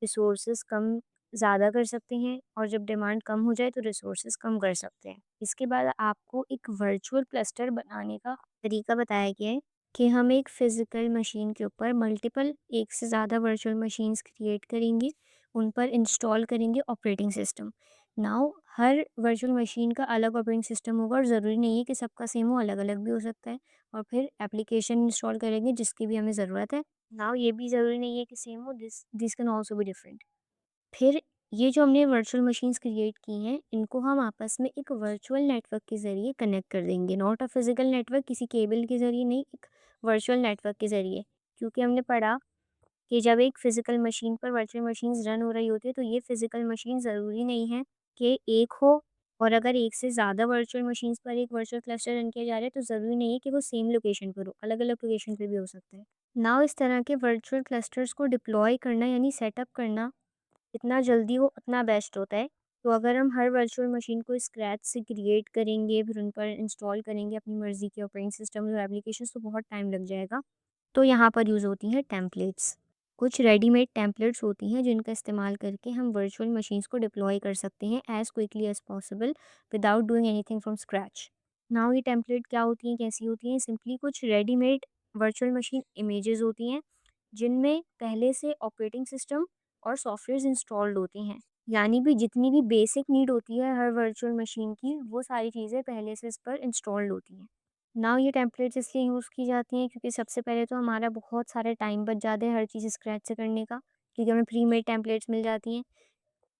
रिसोर्सेज़ कम ज़्यादा कर सकते हैं और जब डिमांड कम हो जाए तो रिसोर्सेज़ कम कर सकते हैं। इसके बाद आपको एक वर्चुअल क्लस्टर बनाने का तरीका बताया गया है कि हम एक फ़िज़िकल मशीन के ऊपर मल्टीपल, एक से ज़्यादा वर्चुअल मशीन्स क्रिएट करेंगे, उन पर इंस्टॉल करेंगे ऑपरेटिंग सिस्टम। नाउ हर वर्चुअल मशीन का अलग ऑपरेटिंग सिस्टम होगा और ज़रूरी नहीं है कि सबका सेम हो, अलग-अलग भी हो सकता है। और फिर एप्लीकेशन इंस्टॉल करेंगे जिसकी भी हमें ज़रूरत है। नाउ ये भी ज़रूरी नहीं है कि सेम हो, this this can also be different. फिर ये जो हमने वर्चुअल मशीन्स क्रिएट की हैं, इनको हम आपस में एक वर्चुअल नेटवर्क के ज़रिए कनेक्ट कर देंगे। नॉट अ फिज़िकल नेटवर्क, किसी केबल के ज़रिए नहीं, एक वर्चुअल नेटवर्क के ज़रिए। क्योंकि हमने पढ़ा कि जब एक फ़िज़िकल मशीन पर वर्चुअल मशीन्स रन हो रही होती है, तो ये फ़िज़िकल मशीन ज़रूरी नहीं है कि एक हो, और अगर एक से ज़्यादा वर्चुअल मशीन्स पर एक वर्चुअल क्लस्टर रन किया जा रहा है, तो ज़रूरी नहीं है कि वो सेम लोकेशन पर हो, अलग-अलग लोकेशन पे भी हो सकता है। नाउ इस तरह के वर्चुअल क्लस्टर्स को डिप्लॉय करना यानी सेटअप करना जितना जल्दी हो उतना बेस्ट होता है। तो अगर हम हर वर्चुअल मशीन को स्क्रैच से क्रिएट करेंगे, फिर उन पर इंस्टॉल करेंगे अपनी मर्ज़ी के ऑपरेटिंग सिस्टम और एप्लीकेशंस, तो बहुत टाइम लग जाएगा। तो यहाँ पर यूज़ होती हैं टेम्पलेट्स। कुछ रेडीमेड टेम्पलेट्स होती हैं जिनका इस्तेमाल करके हम वर्चुअल मशीन्स को डिप्लॉय कर सकते हैं as quickly as possible without doing anything from scratch. Now ये टेम्पलेट क्या होती हैं, कैसी होती हैं? सिंपली कुछ रेडीमेड वर्चुअल मशीन इमेजेस होती हैं जिनमें पहले से ऑपरेटिंग सिस्टम और सॉफ्टवेयर्स इंस्टॉल्ड होते हैं। यानी भी जितनी भी बेसिक नीड होती है हर वर्चुअल मशीन की, वो सारी चीज़ें पहले से इस पर इंस्टॉल्ड होती हैं। नाउ ये टेम्पलेट्स इसलिए यूज़ की जाती हैं क्योंकि सबसे पहले तो हमारा बहुत सारा टाइम बच जाता है हर चीज़ स्क्रैच से करने का, क्योंकि हमें प्री मेड टेम्पलेट्स मिल जाती हैं।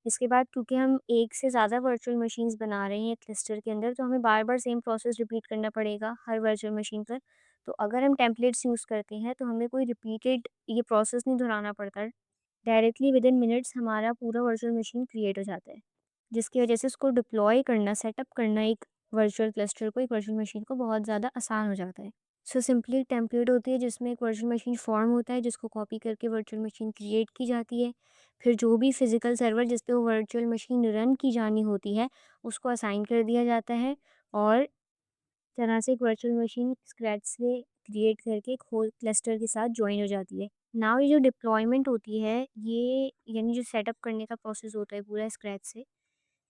इसके बाद क्योंकि हम एक से ज़्यादा वर्चुअल मशीन्स बना रहे हैं क्लस्टर के अंदर, तो हमें बार-बार सेम प्रोसेस रिपीट करना पड़ेगा हर वर्चुअल मशीन पर। तो अगर हम टेम्पलेट्स यूज़ करते हैं तो हमें कोई रिपीटेड ये प्रोसेस नहीं दोहराना पड़ता। डायरेक्टली विदिन मिनट्स हमारा पूरा वर्चुअल मशीन क्रिएट हो जाता है, जिसकी वजह से उसको डिप्लॉय करना, सेटअप करना एक वर्चुअल क्लस्टर को, एक वर्चुअल मशीन को बहुत ज़्यादा आसान हो जाता है। सो सिंपली एक टेम्पलेट होती है जिसमें एक वर्चुअल मशीन फॉर्म होता है जिसको कॉपी करके वर्चुअल मशीन क्रिएट की जाती है। फिर जो भी फिजिकल सर्वर जिस पे वो वर्चुअल मशीन रन की जानी होती है उसको असाइन कर दिया जाता है, और तरह से एक वर्चुअल मशीन स्क्रैच से क्रिएट करके एक होल क्लस्टर के साथ जॉइन हो जाती है। नाउ ये जो डिप्लॉयमेंट होती है, ये यानी जो सेटअप करने का प्रोसेस होता है पूरा स्क्रैच से,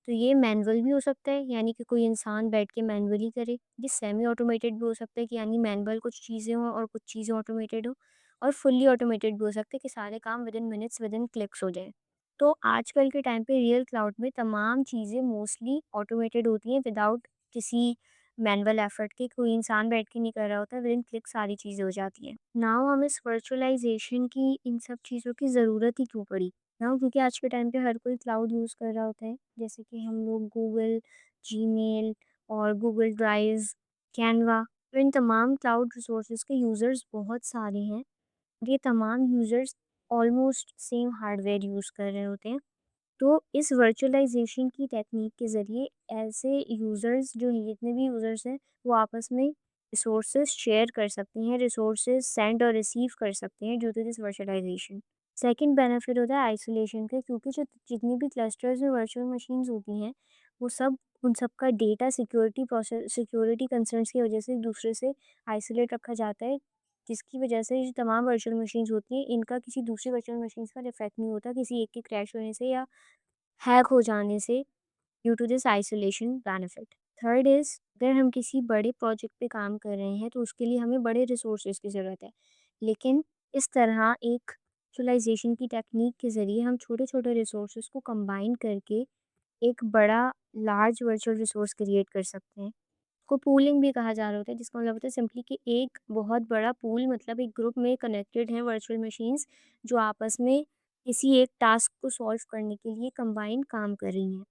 तो ये मैनुअल भी हो सकता है, यानी कि कोई इंसान बैठ के मैनुअली करे। ये सेमी ऑटोमेटेड भी हो सकता है कि यानी मैनुअल कुछ चीज़ें हों और कुछ चीज़ें ऑटोमेटेड हो, और फुल्ली ऑटोमेटेड भी हो सकता है कि सारे काम विदिन मिनट्स, विदिन क्लिक्स हो जाए। तो आजकल के टाइम पे रियल क्लाउड में तमाम चीज़ें मोस्टली ऑटोमेटेड होती हैं विदाउट किसी मैनुअल एफर्ट के, कोई इंसान बैठ के नहीं कर रहा होता, विदिन क्लिक सारी चीज़ें हो जाती हैं। नाउ हम इस वर्चुअलाइजेशन की इन सब चीज़ों की ज़रूरत ही क्यों पड़ी? नाउ क्योंकि आज के टाइम पे हर कोई क्लाउड यूज़ कर रहा होता है, जैसे कि हम लोग गूगल, जीमेल और गूगल ड्राइव, कैनवा, तो इन तमाम क्लाउड रिसोर्सेज़ के यूज़र्स बहुत सारे हैं। ये तमाम users almost same hardware use कर रहे होते हैं। तो इस वर्चुअलाइज़ेशन की टेक्नीक के ज़रिए ऐसे यूज़र्स जो हैं, जितने भी यूज़र्स हैं, वो आपस में रिसोर्सेज़ शेयर कर सकते हैं, रिसोर्सेज़ सेंड और रिसीव कर सकते हैं due to this virtualization. Second benefit होता है आइसोलेशन का, क्योंकि जो जितनी भी क्लस्टर्स में वर्चुअल मशीन्स होती हैं, वो सब उन सब का डेटा सिक्योरिटी कंसर्न्स की वजह से एक दूसरे से आइसोलेट रखा जाता है, जिसकी वजह से ये जो तमाम वर्चुअल मशीन्स होती हैं, इनका किसी दूसरी वर्चुअल मशीन्स पर इफ़ेक्ट नहीं होता, किसी एक के क्रैश होने से या हैक हो जाने से due to this isolation benefit. Third is, अगर हम किसी बड़े प्रोजेक्ट पे काम कर रहे हैं तो उसके लिए हमें बड़े रिसोर्सेज की ज़रूरत है, लेकिन इस तरह एक वर्चुअलाइजेशन की टेक्निक के ज़रिए हम छोटे छोटे रिसोर्सेज को कंबाइन करके एक बड़ा लार्ज वर्चुअल रिसोर्स क्रिएट कर सकते हैं। को पूलिंग भी कहा जा रहा होता है, जिसका मतलब होता है सिंपली कि एक बहुत बड़ा पूल, मतलब एक ग्रुप में कनेक्टेड हैं वर्चुअल मशीन्स जो आपस में किसी एक टास्क को सॉल्व करने के लिए कंबाइन काम कर रही हैं।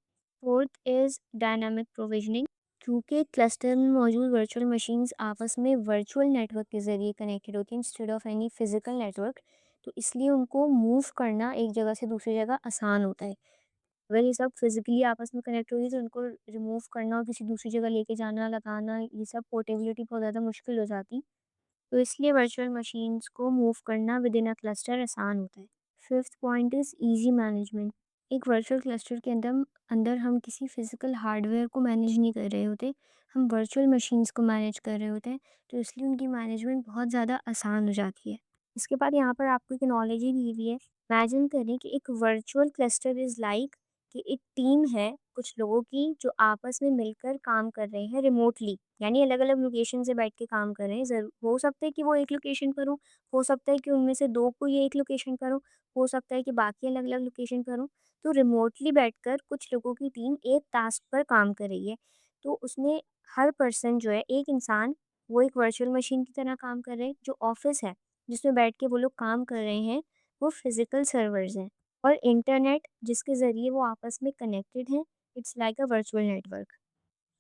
Fourth is dynamic provisioning. क्योंकि क्लस्टर में मौजूद वर्चुअल मशीन्स आपस में वर्चुअल नेटवर्क के ज़रिए कनेक्टेड होती हैं instead of any physical network, तो इसलिए उनको मूव करना एक जगह से दूसरी जगह आसान होता है। अगर ये सब फिज़िकली आपस में कनेक्ट हो गई तो उनको रिमूव करना और किसी दूसरी जगह लेके जाना, लगाना, ये सब पोर्टेबिलिटी बहुत ज़्यादा मुश्किल हो जाती। तो इसलिए वर्चुअल मशीन्स को मूव करना विद इन अ क्लस्टर आसान होता है। Fifth point is easy management. एक वर्चुअल क्लस्टर के अंदर अंदर हम किसी फिज़िकल हार्डवेयर को मैनेज नहीं कर रहे होते, हम वर्चुअल मशीन्स को मैनेज कर रहे होते हैं, तो इसलिए उनकी मैनेजमेंट बहुत ज़्यादा आसान हो जाती है। इसके बाद यहाँ पर आपको एक एनालॉजी दी हुई है। इमेजिन करें कि एक वर्चुअल क्लस्टर इज़ लाइक कि एक टीम है कुछ लोगों की जो आपस में मिलकर काम कर रहे हैं रिमोटली, यानी अलग-अलग लोकेशन से बैठ के काम कर रहे हैं। ज़रू हो सकता है कि वो एक लोकेशन पर हो सकता है कि उनमें से 2 कोई एक लोकेशन पर हो सकता है कि बाकी अलग-अलग लोकेशन पर हों। तो रिमोटली बैठकर कुछ लोगों की टीम एक टास्क पर काम कर रही है। तो उसमें हर पर्सन जो है, एक इंसान, वो एक वर्चुअल मशीन की तरह काम कर रहे हैं। जो ऑफ़िस है, जिसमें बैठ के वो लोग काम कर रहे हैं, वो फिज़िकल सर्वर्स हैं। और इंटरनेट जिसके ज़रिए वो आपस में कनेक्टेड हैं, it's like a virtual network.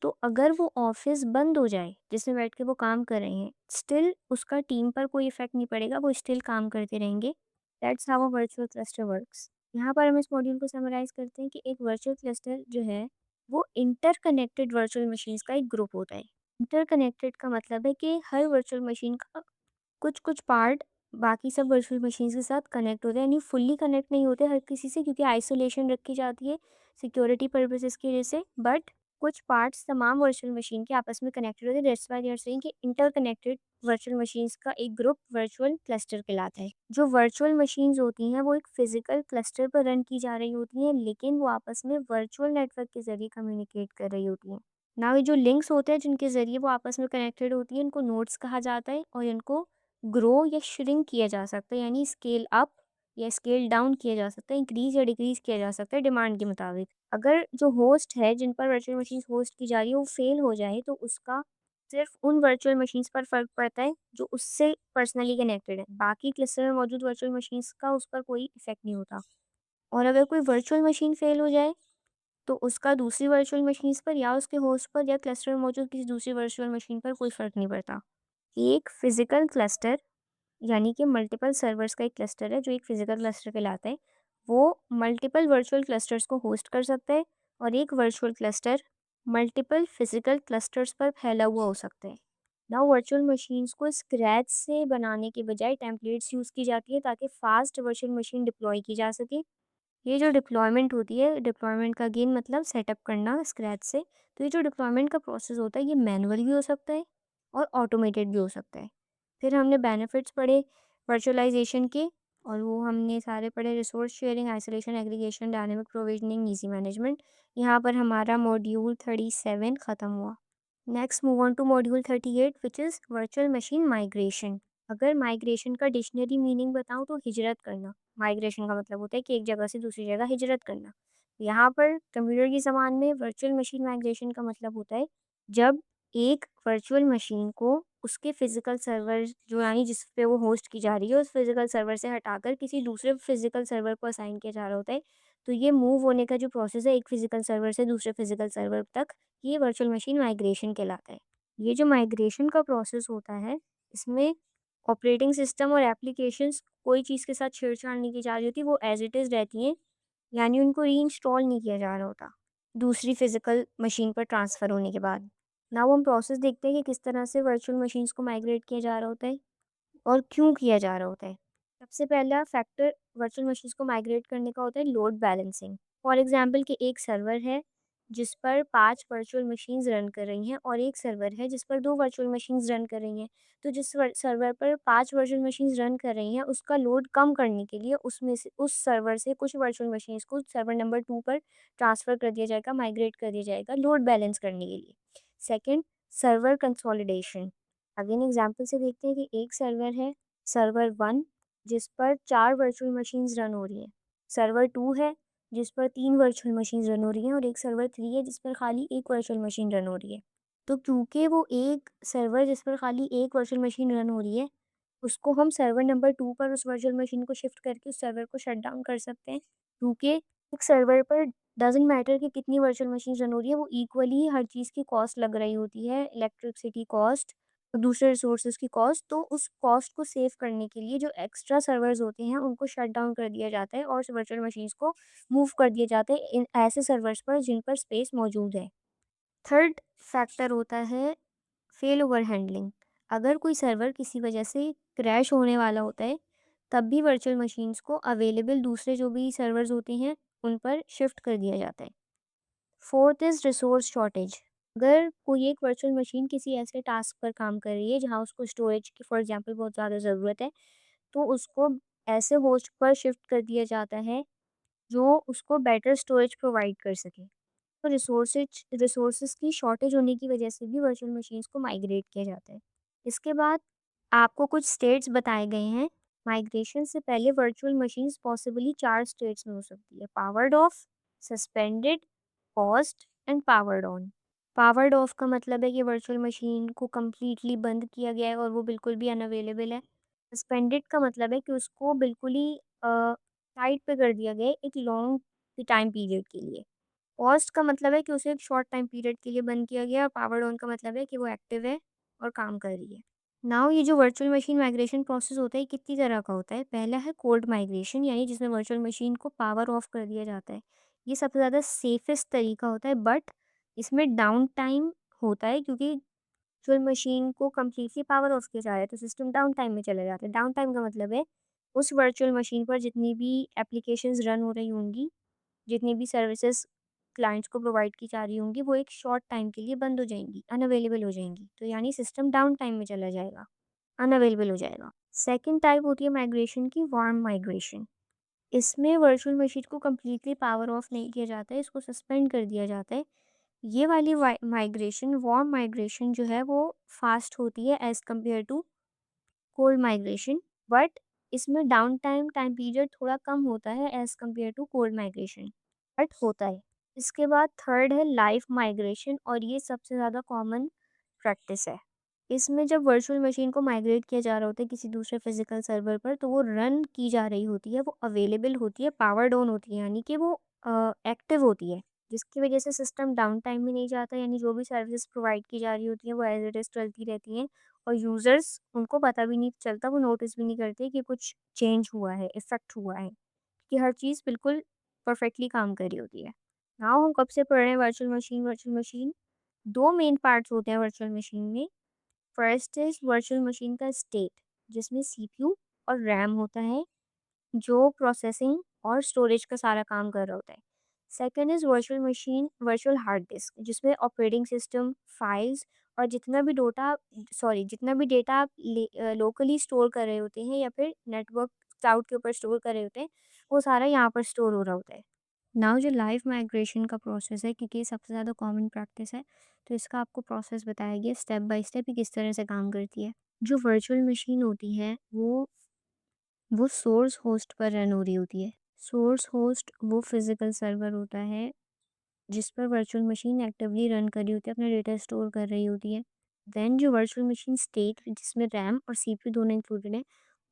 तो अगर वो ऑफ़िस बंद हो जाए, जिसमें बैठ के वो काम कर रहे हैं, स्टिल उसका टीम पर कोई इफ़ेक्ट नहीं पड़ेगा, वो स्टिल काम करते रहेंगे। That's how a virtual cluster works. यहाँ पर हम इस मॉड्यूल को समराइज़ करते हैं कि एक वर्चुअल क्लस्टर जो है, वो इंटरकनेक्टेड वर्चुअल मशीन्स का एक ग्रुप होता है। इंटरकनेक्टेड का मतलब है कि हर वर्चुअल मशीन का कुछ-कुछ पार्ट बाकी सब वर्चुअल मशीन्स के साथ कनेक्ट होते हैं, यानी फुल्ली कनेक्ट नहीं होते हर किसी से, क्योंकि आइसोलेशन रखी जाती है सिक्योरिटी पर्पसेस की वजह से, बट कुछ पार्ट्स तमाम वर्चुअल मशीन के आपस में कनेक्टेड होते हैं। That's why we are saying कि इंटरकनेक्टेड वर्चुअल मशीन्स का एक ग्रुप वर्चुअल क्लस्टर कहलाता है। जो वर्चुअल मशीन्स होती हैं वो एक फिजिकल क्लस्टर पर रन की जा रही होती हैं, लेकिन वो आपस में वर्चुअल नेटवर्क के ज़रिए कम्युनिकेट कर रही होती हैं। नाउ ये जो लिंक्स होते हैं जिनके ज़रिए वो आपस में कनेक्टेड होती हैं, इनको नोड्स कहा जाता है, और इनको ग्रो या श्रिंक किया जा सकता है, यानी स्केल अप या स्केल डाउन किया जा सकता है, इंक्रीज़ या डिक्रीज़ किया जा सकता है डिमांड के मुताबिक। अगर जो होस्ट है जिन पर वर्चुअल मशीन्स होस्ट की जा रही है वो फेल हो जाए, तो उसका सिर्फ़ उन वर्चुअल मशीन्स पर फ़र्क पड़ता है जो उससे पर्सनली कनेक्टेड है। बाकी क्लस्टर में मौजूद वर्चुअल मशीन्स का उस पर कोई इफ़ेक्ट नहीं होता। और अगर कोई वर्चुअल मशीन फेल हो जाए, तो उसका दूसरी वर्चुअल मशीन्स पर या उसके होस्ट पर या क्लस्टर में मौजूद किसी दूसरी वर्चुअल मशीन पर कोई फ़र्क नहीं पड़ता। एक फ़िज़िकल क्लस्टर, यानी कि मल्टीपल सर्वर्स का एक क्लस्टर है जो एक फिजिकल क्लस्टर कहलाता है, वो मल्टीपल वर्चुअल क्लस्टर्स को होस्ट कर सकता है, और एक virtual cluster multiple physical clusters पर फैला हुआ हो सकता है। नाउ वर्चुअल मशीन्स को स्क्रैच से बनाने के बजाय टेम्पलेट्स यूज़ की जाती है ताकि फास्ट वर्चुअल मशीन डिप्लॉय की जा सके। ये जो डिप्लॉयमेंट होती है, डिप्लॉयमेंट का गेन मतलब सेटअप करना स्क्रैच से। तो ये जो डिप्लॉयमेंट का प्रोसेस होता है, ये मैनुअल भी हो सकता है और ऑटोमेटेड भी हो सकता है। फिर हमने बेनिफिट्स पढ़े वर्चुअलाइजेशन के, और वो हमने सारे पढ़े resource sharing, isolation, aggregation, dynamic provisioning, easy management. यहाँ पर हमारा मॉड्यूल 37 ख़त्म हुआ। Next move on to module 38 which is virtual machine migration. अगर माइग्रेशन का डिक्शनरी मीनिंग बताऊँ तो हिजरत करना। माइग्रेशन का मतलब होता है कि एक जगह से दूसरी जगह हिजरत करना। यहाँ पर कंप्यूटर की ज़बान में वर्चुअल मशीन माइग्रेशन का मतलब होता है जब एक वर्चुअल मशीन को उसके फिजिकल सर्वर, जो यानी जिस पे वो होस्ट की जा रही है, उस फिजिकल सर्वर से हटाकर किसी दूसरे फिजिकल सर्वर को असाइन किया जा रहा होता है। तो ये मूव होने का जो प्रोसेस है एक फिजिकल सर्वर से दूसरे फिजिकल सर्वर तक, ये वर्चुअल मशीन माइग्रेशन कहलाता है। ये जो माइग्रेशन का प्रोसेस होता है, इसमें ऑपरेटिंग सिस्टम और एप्लीकेशंस कोई चीज़ के साथ छेड़छाड़ नहीं की जा रही होती, वो एज़ इट इज़ रहती हैं, यानी उनको रीइंस्टॉल नहीं किया जा रहा होता, दूसरी फिज़िकल मशीन पर ट्रांसफ़र होने के बाद। नाउ हम प्रोसेस देखते हैं कि किस तरह से वर्चुअल मशीन्स को माइग्रेट किया जा रहा होता है और क्यों किया जा रहा होता है। सबसे पहला फैक्टर वर्चुअल मशीन्स को माइग्रेट करने का होता है लोड बैलेंसिंग। फॉर एग्जांपल कि एक सर्वर है जिस पर 5 वर्चुअल मशीन्स रन कर रही हैं और एक सर्वर है जिस पर 2 वर्चुअल मशीन्स रन कर रही हैं। तो जिस सर्वर पर 5 वर्चुअल मशीन्स रन कर रही हैं उसका लोड कम करने के लिए उसमें से उस सर्वर से कुछ वर्चुअल मशीन्स को सर्वर नंबर 2 पर ट्रांसफ़र कर दिया जाएगा, माइग्रेट कर दिया जाएगा लोड बैलेंस करने के लिए। Second, server consolidation. Again example से देखते हैं कि एक सर्वर है, सर्वर 1, जिस पर 4 वर्चुअल मशीन्स रन हो रही हैं। सर्वर 2 है, जिस पर 3 वर्चुअल मशीन्स रन हो रही हैं और एक सर्वर 3 है, जिस पर खाली 1 वर्चुअल मशीन रन हो रही है। तो क्योंकि वो एक सर्वर जिस पर खाली 1 वर्चुअल मशीन रन हो रही है, उसको हम सर्वर नंबर 2 पर उस वर्चुअल मशीन को शिफ्ट करके उस सर्वर को शट डाउन कर सकते हैं। क्योंकि एक सर्वर पर डज़न्ट मैटर कि कितनी वर्चुअल मशीन्स रन हो रही है, वो इक्वली हर चीज़ की कॉस्ट लग रही होती है, इलेक्ट्रिसिटी कॉस्ट, दूसरे रिसोर्सेज़ की कॉस्ट। तो उस कॉस्ट को सेव करने के लिए जो एक्स्ट्रा सर्वर्स होते हैं, उनको शट डाउन कर दिया जाता है और वर्चुअल मशीन्स को मूव कर दिए जाते हैं इन ऐसे सर्वर्स पर जिन पर स्पेस मौजूद है। थर्ड फैक्टर होता है फेल-ओवर हैंडलिंग। अगर कोई सर्वर किसी वजह से क्रैश होने वाला होता है, तब भी वर्चुअल मशीन्स को अवेलेबल दूसरे जो भी सर्वर्स होते हैं, उन पर शिफ्ट कर दिया जाता है। Fourth is resource shortage. अगर कोई एक वर्चुअल मशीन किसी ऐसे टास्क पर काम कर रही है, जहाँ उसको स्टोरेज की फॉर एग्ज़ाम्पल बहुत ज़्यादा ज़रूरत है, तो उसको ऐसे होस्ट पर शिफ्ट कर दिया जाता है, जो उसको बेटर स्टोरेज प्रोवाइड कर सके। तो रिसोर्सेज की शॉर्टेज होने की वजह से भी वर्चुअल मशीन्स को माइग्रेट किया जाता है। इसके बाद आपको कुछ स्टेट्स बताए गए हैं। माइग्रेशन से पहले वर्चुअल मशीन्स पॉसिबली 4 स्टेट्स में हो सकती है: powered of, suspended, paused and powered on. Powered of का मतलब है कि वर्चुअल मशीन को कंप्लीटली बंद किया गया है और वो बिल्कुल भी अनअवेलेबल है। सस्पेंडेड का मतलब है कि उसको बिल्कुल ही साइड पे कर दिया गया है एक लॉन्ग टाइम पीरियड के लिए। पॉज़्ड का मतलब है कि उसे एक शॉर्ट टाइम पीरियड के लिए बंद किया गया है और पावर्ड ऑन का मतलब है कि वो एक्टिव है और काम कर रही है। नाउ ये जो वर्चुअल मशीन माइग्रेशन प्रोसेस होता है, ये कितनी तरह का होता है। पहला है कोल्ड माइग्रेशन, यानी जिसमें वर्चुअल मशीन को पावर ऑफ कर दिया जाता है। ये सबसे ज़्यादा सेफेस्ट तरीका होता है, बट इसमें डाउन टाइम होता है क्योंकि वर्चुअल मशीन को कंप्लीटली पावर ऑफ किया जा रहा है तो सिस्टम डाउन टाइम में चला जाता है। डाउन टाइम का मतलब है उस वर्चुअल मशीन पर जितनी भी एप्लीकेशंस रन हो रही होंगी, जितनी भी सर्विसेज क्लाइंट्स को प्रोवाइड की जा रही होंगी, वो एक शॉर्ट टाइम के लिए बंद हो जाएँगी, अनअवेलेबल हो जाएँगी। तो यानी सिस्टम डाउन टाइम में चला जाएगा, अनअवेलेबल हो जाएगा। सेकंड टाइप होती है माइग्रेशन की, वार्म माइग्रेशन। इसमें वर्चुअल मशीन को कंप्लीटली पावर ऑफ नहीं किया जाता है, इसको सस्पेंड कर दिया जाता है। ये वाली माइग्रेशन, वार्म माइग्रेशन जो है वो फास्ट होती है as compare to cold migration, but इसमें डाउन टाइम टाइम पीरियड थोड़ा कम होता है as compare to cold migration, but होता है। इसके बाद थर्ड है लाइव माइग्रेशन और ये सबसे ज़्यादा कॉमन प्रैक्टिस है। इसमें जब वर्चुअल मशीन को माइग्रेट किया जा रहा होता है किसी दूसरे फिजिकल सर्वर पर, तो वो रन की जा रही होती है, वो अवेलेबल होती है, पावर्ड ऑन होती है, यानी कि वो एक्टिव होती है, जिसकी वजह से सिस्टम डाउन टाइम में नहीं जाता, यानी जो भी सर्विस प्रोवाइड की जा रही होती है वो एज इट इज़ चलती रहती हैं और यूज़र्स उनको पता भी नहीं चलता, वो नोटिस भी नहीं करते कि कुछ चेंज हुआ है, इफ़ेक्ट हुआ है, कि हर चीज़ बिल्कुल परफेक्टली काम कर रही होती है। नाउ हम कब से पढ़ रहे हैं वर्चुअल मशीन 2 मेन पार्ट्स होते हैं वर्चुअल मशीन में। फर्स्ट इज़ वर्चुअल मशीन का स्टेट, जिसमें सीपीयू और रैम होता है, जो प्रोसेसिंग और स्टोरेज का सारा काम कर रहा होता है। Second is virtual hard disk, जिसमें ऑपरेटिंग सिस्टम, फाइल्स और जितना भी डेटा आप लोकली स्टोर कर रहे होते हैं या फिर नेटवर्क क्लाउड के ऊपर स्टोर कर रहे होते हैं, वो सारा यहाँ पर स्टोर हो रहा होता है। नाउ जो लाइव माइग्रेशन का प्रोसेस है, क्योंकि ये सबसे ज़्यादा कॉमन प्रैक्टिस है, तो इसका आपको प्रोसेस बताया गया स्टेप बाय स्टेप कि किस तरह से काम करती है। जो वर्चुअल मशीन होती है वो सोर्स होस्ट पर रन हो रही होती है। सोर्स होस्ट वो फिजिकल सर्वर होता है जिस पर वर्चुअल मशीन एक्टिवली रन कर रही होती है, अपना डेटा स्टोर कर रही होती है। देन जो वर्चुअल मशीन स्टेट जिसमें रैम और सीपीयू दोनों इंक्लूडेड है,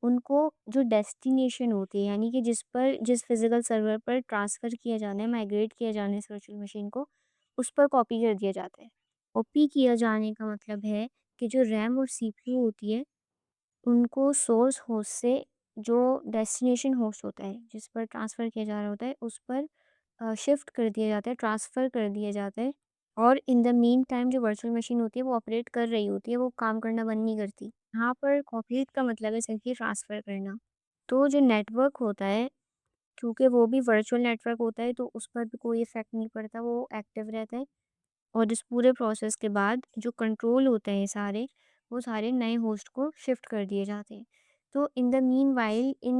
उनको जो डेस्टिनेशन होती है, यानी कि जिस फिजिकल सर्वर पर ट्रांसफ़र किया जाना है, माइग्रेट किया जाना है इस वर्चुअल मशीन को, उस पर कॉपी कर दिया जाता है। कॉपी किया जाने का मतलब है कि जो रैम और सीपीयू होती है, उनको सोर्स होस्ट से जो डेस्टिनेशन होस्ट होता है, जिस पर ट्रांसफ़र किया जा रहा होता है, उस पर शिफ्ट कर दिया जाता है, ट्रांसफ़र कर दिया जाता है। और इन द मीन टाइम जो वर्चुअल मशीन होती है, वो ऑपरेट कर रही होती है, वो काम करना बंद नहीं करती। यहाँ पर कॉपीट का मतलब है सिंपली ट्रांसफ़र करना। तो जो नेटवर्क होता है, क्योंकि वो भी वर्चुअल नेटवर्क होता है, तो उस पर भी कोई इफ़ेक्ट नहीं पड़ता, वो एक्टिव रहता है। और इस पूरे प्रोसेस के बाद जो कंट्रोल होते हैं सारे, वो सारे नए होस्ट को शिफ्ट कर दिए जाते हैं। तो in the meanwhile in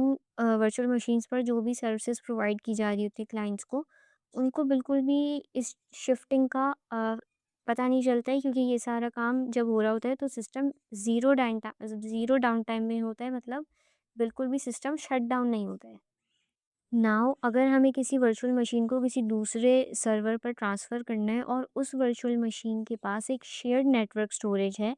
virtual machines पर जो भी सर्विसेज़ प्रोवाइड की जा रही होती है क्लाइंट्स को, उनको बिल्कुल भी इस शिफ्टिंग का पता नहीं चलता है, क्योंकि ये सारा काम जब हो रहा होता है तो सिस्टम ज़ीरो डाउन टाइम में होता है, मतलब बिल्कुल भी सिस्टम शट डाउन नहीं होता है। नाउ अगर हमें किसी वर्चुअल मशीन को किसी दूसरे सर्वर पर ट्रांसफ़र करना है और उस वर्चुअल मशीन के पास एक शेयर्ड नेटवर्क स्टोरेज है,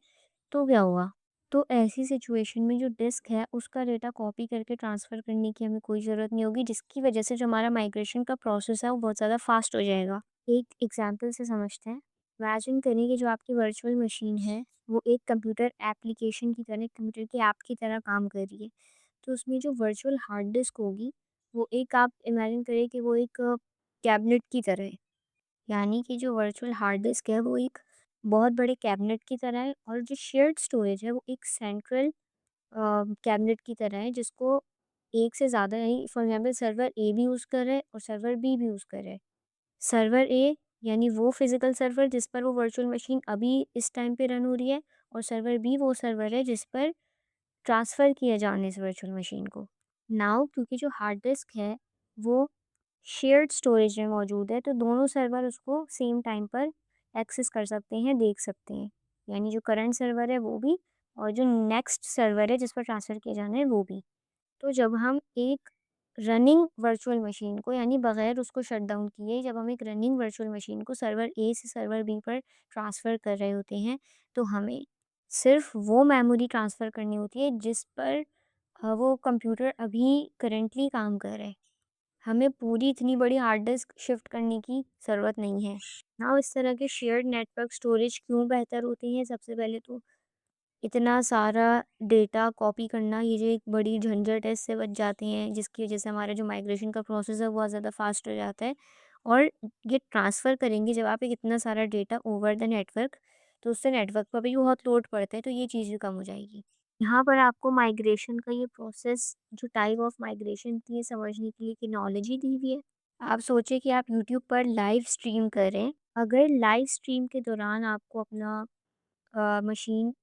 तो क्या हुआ? तो ऐसी सिचुएशन में जो डिस्क है उसका डेटा कॉपी करके ट्रांसफ़र करने की हमें कोई ज़रूरत नहीं होगी, जिसकी वजह से जो हमारा माइग्रेशन का प्रोसेस है वो बहुत ज़्यादा फास्ट हो जाएगा। एक एग्जांपल से समझते हैं। इमेजिन करिए कि जो आपकी वर्चुअल मशीन है, वो एक कंप्यूटर एप्लीकेशन की तरह, कंप्यूटर की ऐप की तरह काम कर रही है। तो उसमें जो वर्चुअल हार्ड डिस्क होगी, वो एक आप इमेजिन करिए कि वो एक कैबिनेट की तरह है। यानी कि जो वर्चुअल हार्ड डिस्क है, वो एक बहुत बड़े कैबिनेट की तरह है, और जो शेयर्ड स्टोरेज है, वो एक सेंट्रल कैबिनेट की तरह है, जिसको एक से ज़्यादा, यानी फॉर एग्जांपल सर्वर ए भी यूज़ कर रहा है और सर्वर बी भी यूज़ कर रहा है। सर्वर ए यानी वो फिजिकल सर्वर जिस पर वो वर्चुअल मशीन अभी इस टाइम पे रन हो रही है, और सर्वर बी वो सर्वर है जिस पर ट्रांसफ़र किया जाने इस वर्चुअल मशीन को। नाउ क्योंकि जो हार्ड डिस्क है वो शेयर्ड स्टोरेज में मौजूद है, तो दोनों सर्वर उसको सेम टाइम पर एक्सेस कर सकते हैं, देख सकते हैं। यानी जो करंट सर्वर है वो भी, और जो नेक्स्ट सर्वर है जिस पर ट्रांसफ़र किया जाना है वो भी। तो जब हम एक रनिंग वर्चुअल मशीन को, यानी बगैर उसको शट डाउन किए, जब हम एक रनिंग वर्चुअल मशीन को सर्वर ए से सर्वर बी पर ट्रांसफ़र कर रहे होते हैं, तो हमें सिर्फ़ वो मेमोरी ट्रांसफ़र करनी होती है जिस पर वो कंप्यूटर अभी करंटली काम कर रहा है। हमें पूरी इतनी बड़ी हार्ड डिस्क शिफ्ट करने की ज़रूरत नहीं है। नाउ इस तरह के शेयर्ड नेटवर्क स्टोरेज क्यों बेहतर होते हैं? सबसे पहले तो इतना सारा डेटा कॉपी करना, ये जो एक बड़ी झंझट है, इससे बच जाते हैं, जिसकी वजह से हमारा जो माइग्रेशन का प्रोसेस है, वो बहुत ज़्यादा फास्ट हो जाता है। और ये ट्रांसफ़र करेंगे जब आप एक इतना सारा डेटा ओवर द नेटवर्क, तो उससे नेटवर्क पर भी बहुत लोड पड़ता है, तो ये चीज़ भी कम हो जाएगी। यहाँ पर आपको माइग्रेशन का ये प्रोसेस, जो टाइप ऑफ माइग्रेशन थी, ये समझने के लिए एक एनालॉजी दी हुई है। आप सोचिए कि आप यूट्यूब पर लाइव स्ट्रीम कर रहे हैं। अगर लाइव स्ट्रीम के दौरान आपको अपना मशीन,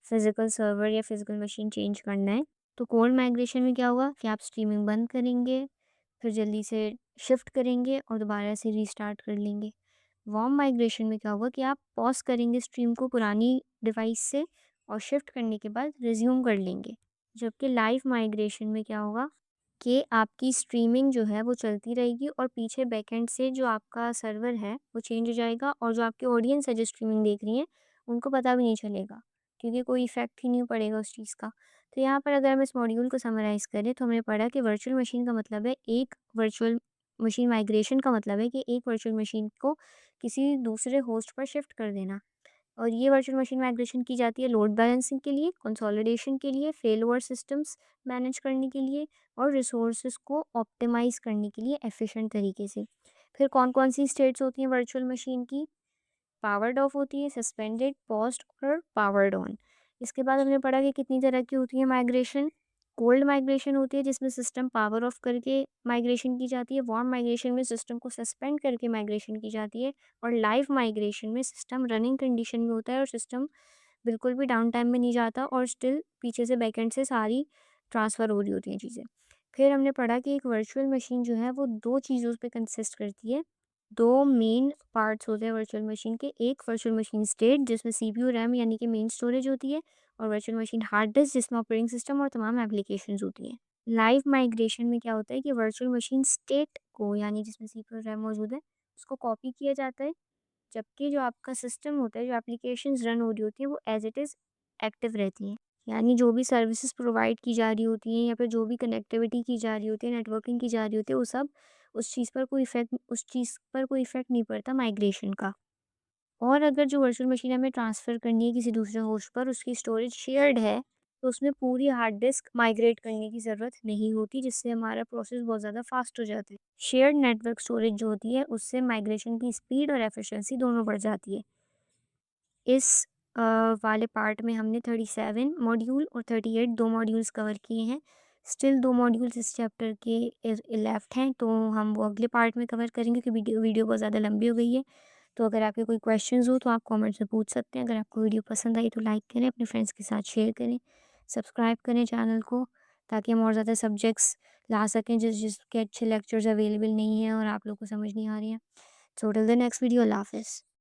फिज़िकल सर्वर या फिज़िकल मशीन चेंज करना है, तो कोल्ड माइग्रेशन में क्या होगा कि आप स्ट्रीमिंग बंद करेंगे, फिर जल्दी से शिफ्ट करेंगे और दोबारा से रीस्टार्ट कर लेंगे। वार्म माइग्रेशन में क्या होगा कि आप पॉज़ करेंगे स्ट्रीम को पुरानी डिवाइस से, और शिफ्ट करने के बाद रिज़्यूम कर लेंगे। जबकि लाइव माइग्रेशन में क्या होगा कि आपकी स्ट्रीमिंग जो है वो चलती रहेगी, और पीछे बैकएंड से जो आपका सर्वर है वो चेंज हो जाएगा, और जो आपकी ऑडियंस है जो स्ट्रीमिंग देख रही है, उनको पता भी नहीं चलेगा, क्योंकि कोई इफ़ेक्ट ही नहीं पड़ेगा उस चीज़ का। तो यहाँ पर अगर हम इस मॉड्यूल को समराइज़ करें, तो हमने पढ़ा कि वर्चुअल मशीन का मतलब है एक वर्चुअल मशीन माइग्रेशन का मतलब है कि एक वर्चुअल मशीन को किसी दूसरे होस्ट पर शिफ्ट कर देना। और ये वर्चुअल मशीन माइग्रेशन की जाती है लोड बैलेंसिंग के लिए, कंसोलिडेशन के लिए, फेल सिस्टम्स मैनेज करने के लिए, और रिसोर्सेज को ऑप्टिमाइज़ करने के लिए एफिशिएंट तरीके से। फिर कौन-कौन सी स्टेट्स होती हैं वर्चुअल मशीन की? पावर्ड ऑफ होती है, सस्पेंडेड, पॉज़्ड और पावर्ड ऑन। इसके बाद हमने पढ़ा कि कितनी तरह की होती है माइग्रेशन। कोल्ड माइग्रेशन होती है जिसमें सिस्टम पावर ऑफ करके माइग्रेशन की जाती है। वार्म माइग्रेशन में सिस्टम को सस्पेंड करके माइग्रेशन की जाती है। और लाइव माइग्रेशन में सिस्टम रनिंग कंडीशन में होता है, और सिस्टम बिल्कुल भी डाउन टाइम में नहीं जाता, और स्टिल पीछे से बैकएंड से सारी ट्रांसफ़र हो रही होती हैं चीज़ें। फिर हमने पढ़ा कि एक वर्चुअल मशीन जो है वो 2 चीज़ों पे कंसिस्ट करती है। 2 मेन पार्ट्स होते हैं वर्चुअल मशीन के। एक वर्चुअल मशीन स्टेट, जिसमें सीपीयू, रैम यानी कि मेन स्टोरेज होती है, और वर्चुअल मशीन हार्ड डिस्क, जिसमें ऑपरेटिंग सिस्टम और तमाम एप्लीकेशंस होती हैं। लाइव माइग्रेशन में क्या होता है कि वर्चुअल मशीन स्टेट को, यानी जिसमें सीपीयू और रैम मौजूद है, उसको कॉपी किया जाता है, जबकि जो आपका सिस्टम होता है, जो एप्लीकेशंस रन हो रही होती हैं, वो एज़ इट इज़ एक्टिव रहती हैं। यानी जो भी सर्विसेज़ प्रोवाइड की जा रही होती हैं, या फिर जो भी कनेक्टिविटी की जा रही होती है, नेटवर्किंग की जा रही होती है, वो सब, उस चीज़ पर कोई इफ़ेक्ट नहीं पड़ता माइग्रेशन का। और अगर जो वर्चुअल मशीन हमें ट्रांसफ़र करनी है किसी दूसरे होस्ट पर, उसकी स्टोरेज शेयर्ड है, तो उसमें पूरी हार्ड डिस्क माइग्रेट करने की ज़रूरत नहीं होती, जिससे हमारा प्रोसेस बहुत ज़्यादा फ़ास्ट हो जाता है। शेयर्ड नेटवर्क स्टोरेज जो होती है, उससे माइग्रेशन की स्पीड और एफिशिएंसी दोनों बढ़ जाती है। इस अ, वाले पार्ट में हमने 37 मॉड्यूल और 38 2 मॉड्यूल्स कवर किए हैं। स्टिल 2 मॉड्यूल्स इस चैप्टर के लेफ्ट हैं, तो हम वो अगले पार्ट में कवर करेंगे क्योंकि वीडियो वीडियो बहुत ज़्यादा लंबी हो गई है। तो अगर आपके कोई क्वेश्चंस हो तो आप कमेंट्स में पूछ सकते हैं। अगर आपको वीडियो पसंद आई तो लाइक करें, अपने फ्रेंड्स के साथ शेयर करें, सब्सक्राइब करें चैनल को, ताकि हम और ज़्यादा सब्जेक्ट्स ला सकें जिसके अच्छे लेक्चर्स अवेलेबल नहीं हैं और आप लोग को समझ नहीं आ रही हैं। So till the next video, अल्लाह हाफ़िज़।